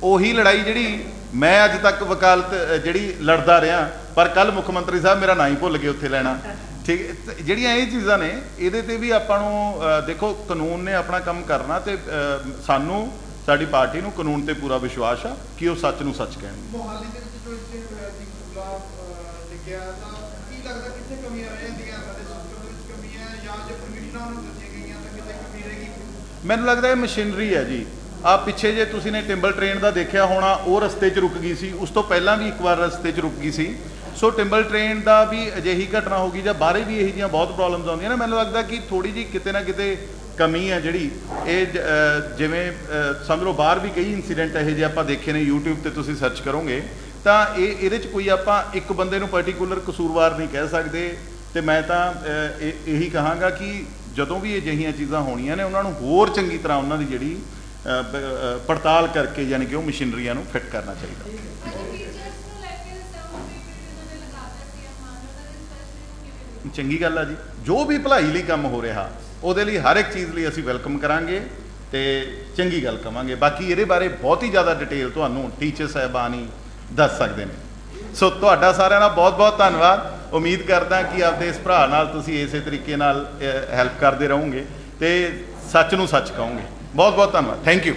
ਉਹੀ ਲੜਾਈ ਜਿਹੜੀ ਮੈਂ ਅੱਜ ਤੱਕ ਵਕਾਲਤ ਜਿਹੜੀ ਲੜਦਾ ਰਿਹਾ, ਪਰ ਕੱਲ ਮੁੱਖ ਮੰਤਰੀ ਸਾਹਿਬ ਮੇਰਾ ਨਾਂ ਹੀ ਭੁੱਲ ਗਏ ਉੱਥੇ ਲੈਣਾ, ਠੀਕ। ਜਿਹੜੀਆਂ ਇਹ ਚੀਜ਼ਾਂ ਨੇ ਇਹਦੇ ਤੇ ਵੀ ਆਪਾਂ ਨੂੰ ਦੇਖੋ ਕਾਨੂੰਨ ਨੇ ਆਪਣਾ ਕੰਮ ਕਰਨਾ ਤੇ ਸਾਨੂੰ ਸਾਡੀ ਪਾਰਟੀ ਨੂੰ ਕਾਨੂੰਨ ਤੇ ਪੂਰਾ ਵਿਸ਼ਵਾਸ ਆ ਕਿ ਉਹ ਸੱਚ ਨੂੰ ਸੱਚ ਕਹਿਣਗੇ। ਮੋਹਾਲੀ ਦੇ ਵਿੱਚ ਜੋ ਲਿਖਿਆ ਤਾਂ ਕੀ ਲੱਗਦਾ ਕਿੱਥੇ ਕਮੀਆਂ ਰਹਿ ਜਾਂਦੀਆਂ ਸਾਡੇ ਸਿਸਟਮ ਦੇ ਵਿੱਚ ਕਮੀਆਂ ਜਾਂ ਜੇ ਪਰਮਿਸ਼ਨਾਂ ਨੂੰ ਦਿੱਤੀਆਂ ਗਈਆਂ ਤਾਂ ਕਿਤੇ ਕਮੀ ਰਹੇਗੀ? ਮੈਨੂੰ ਲੱਗਦਾ ਇਹ ਮਸ਼ੀਨਰੀ ਹੈ ਜੀ। ਆ ਪਿੱਛੇ ਜੇ ਤੁਸੀਂ ਨੇ ਟਿੰਬਲ ਟ੍ਰੇਨ ਦਾ ਦੇਖਿਆ ਹੋਣਾ, ਉਹ ਰਸਤੇ 'ਚ ਰੁਕ ਗਈ ਸੀ, ਉਸ ਤੋਂ ਪਹਿਲਾਂ ਵੀ ਇੱਕ ਵਾਰ ਰਸਤੇ 'ਚ ਰੁਕ ਗਈ ਸੀ। ਸੋ ਟਿੰਬਲ ਟ੍ਰੇਨ ਦਾ ਵੀ ਅਜਿਹੀ ਘਟਨਾ ਹੋ ਗਈ ਜਾਂ ਬਾਹਰੇ ਵੀ ਇਹੋ ਜਿਹੀਆਂ ਬਹੁਤ ਪ੍ਰੋਬਲਮਸ ਆਉਂਦੀਆਂ ਨੇ। ਮੈਨੂੰ ਲੱਗਦਾ ਕਿ ਥੋੜੀ ਜਿਹੀ ਕਿਤੇ ਨਾ ਕਿਤੇ ਕਮੀ ਹੈ ਜਿਹੜੀ ਇਹ ਜਿਵੇਂ ਸਮਝ ਲਓ ਬਾਹਰ ਵੀ ਕਈ ਇਨਸੀਡੈਂਟ ਇਹੋ ਜਿਹੇ ਆਪਾਂ ਦੇਖੇ ਨੇ, YouTube ਤੇ ਤੁਸੀਂ ਸਰਚ ਕਰੋਗੇ ਤਾਂ ਇਹਦੇ 'ਚ ਕੋਈ ਆਪਾਂ ਇੱਕ ਬੰਦੇ ਨੂੰ ਪਾਰਟੀਕੂਲਰ ਕਸੂਰਵਾਰ ਨਹੀਂ ਕਹਿ ਸਕਦੇ। ਤੇ ਮੈਂ ਤਾਂ ਇਹੀ ਕਹਾਂਗਾ ਕਿ ਜਦੋਂ ਵੀ ਅਜਿਹੀਆਂ ਚੀਜ਼ਾਂ ਹੋਣੀਆਂ ਨੇ ਉਹਨਾਂ ਨੂੰ ਹੋਰ ਚੰਗੀ ਤਰ੍ਹਾਂ ਉਹਨਾਂ ਦੀ ਜਿਹੜੀ ਪੜਤਾਲ ਕਰਕੇ ਯਾਨੀ ਕਿ ਉਹ ਮਸ਼ੀਨਰੀਆਂ ਨੂੰ ਫਿੱਟ ਕਰਨਾ ਚਾਹੀਦਾ। ਚੰਗੀ ਗੱਲ ਆ ਜੀ, ਜੋ ਵੀ ਭਲਾਈ ਲਈ ਕੰਮ ਹੋ ਰਿਹਾ ਉਹਦੇ ਲਈ ਹਰ ਇੱਕ ਚੀਜ਼ ਲਈ ਅਸੀਂ ਵੈਲਕਮ ਕਰਾਂਗੇ ਤੇ ਚੰਗੀ ਗੱਲ ਕਵਾਂਗੇ। ਬਾਕੀ ਇਹਦੇ ਬਾਰੇ ਬਹੁਤ ਹੀ ਜ਼ਿਆਦਾ ਡਿਟੇਲ ਤੁਹਾਨੂੰ ਟੀਚਰ ਸਾਹਿਬਾਨ ਹੀ ਦੱਸ ਸਕਦੇ ਨੇ। ਸੋ ਤੁਹਾਡਾ ਸਾਰਿਆਂ ਦਾ ਬਹੁਤ ਬਹੁਤ ਧੰਨਵਾਦ। ਉਮੀਦ ਕਰਦਾ ਕਿ ਆਪਦੇ ਇਸ ਭਰਾ ਨਾਲ ਤੁਸੀਂ ਇਸੇ ਤਰੀਕੇ ਨਾਲ ਹੈਲਪ ਕਰਦੇ ਰਹੋਗੇ ਤੇ ਸੱਚ ਨੂੰ ਸੱਚ ਕਹੋਗੇ। ਬਹੁਤ ਬਹੁਤ ਧੰਨਵਾਦ, ਥੈਂਕ ਯੂ।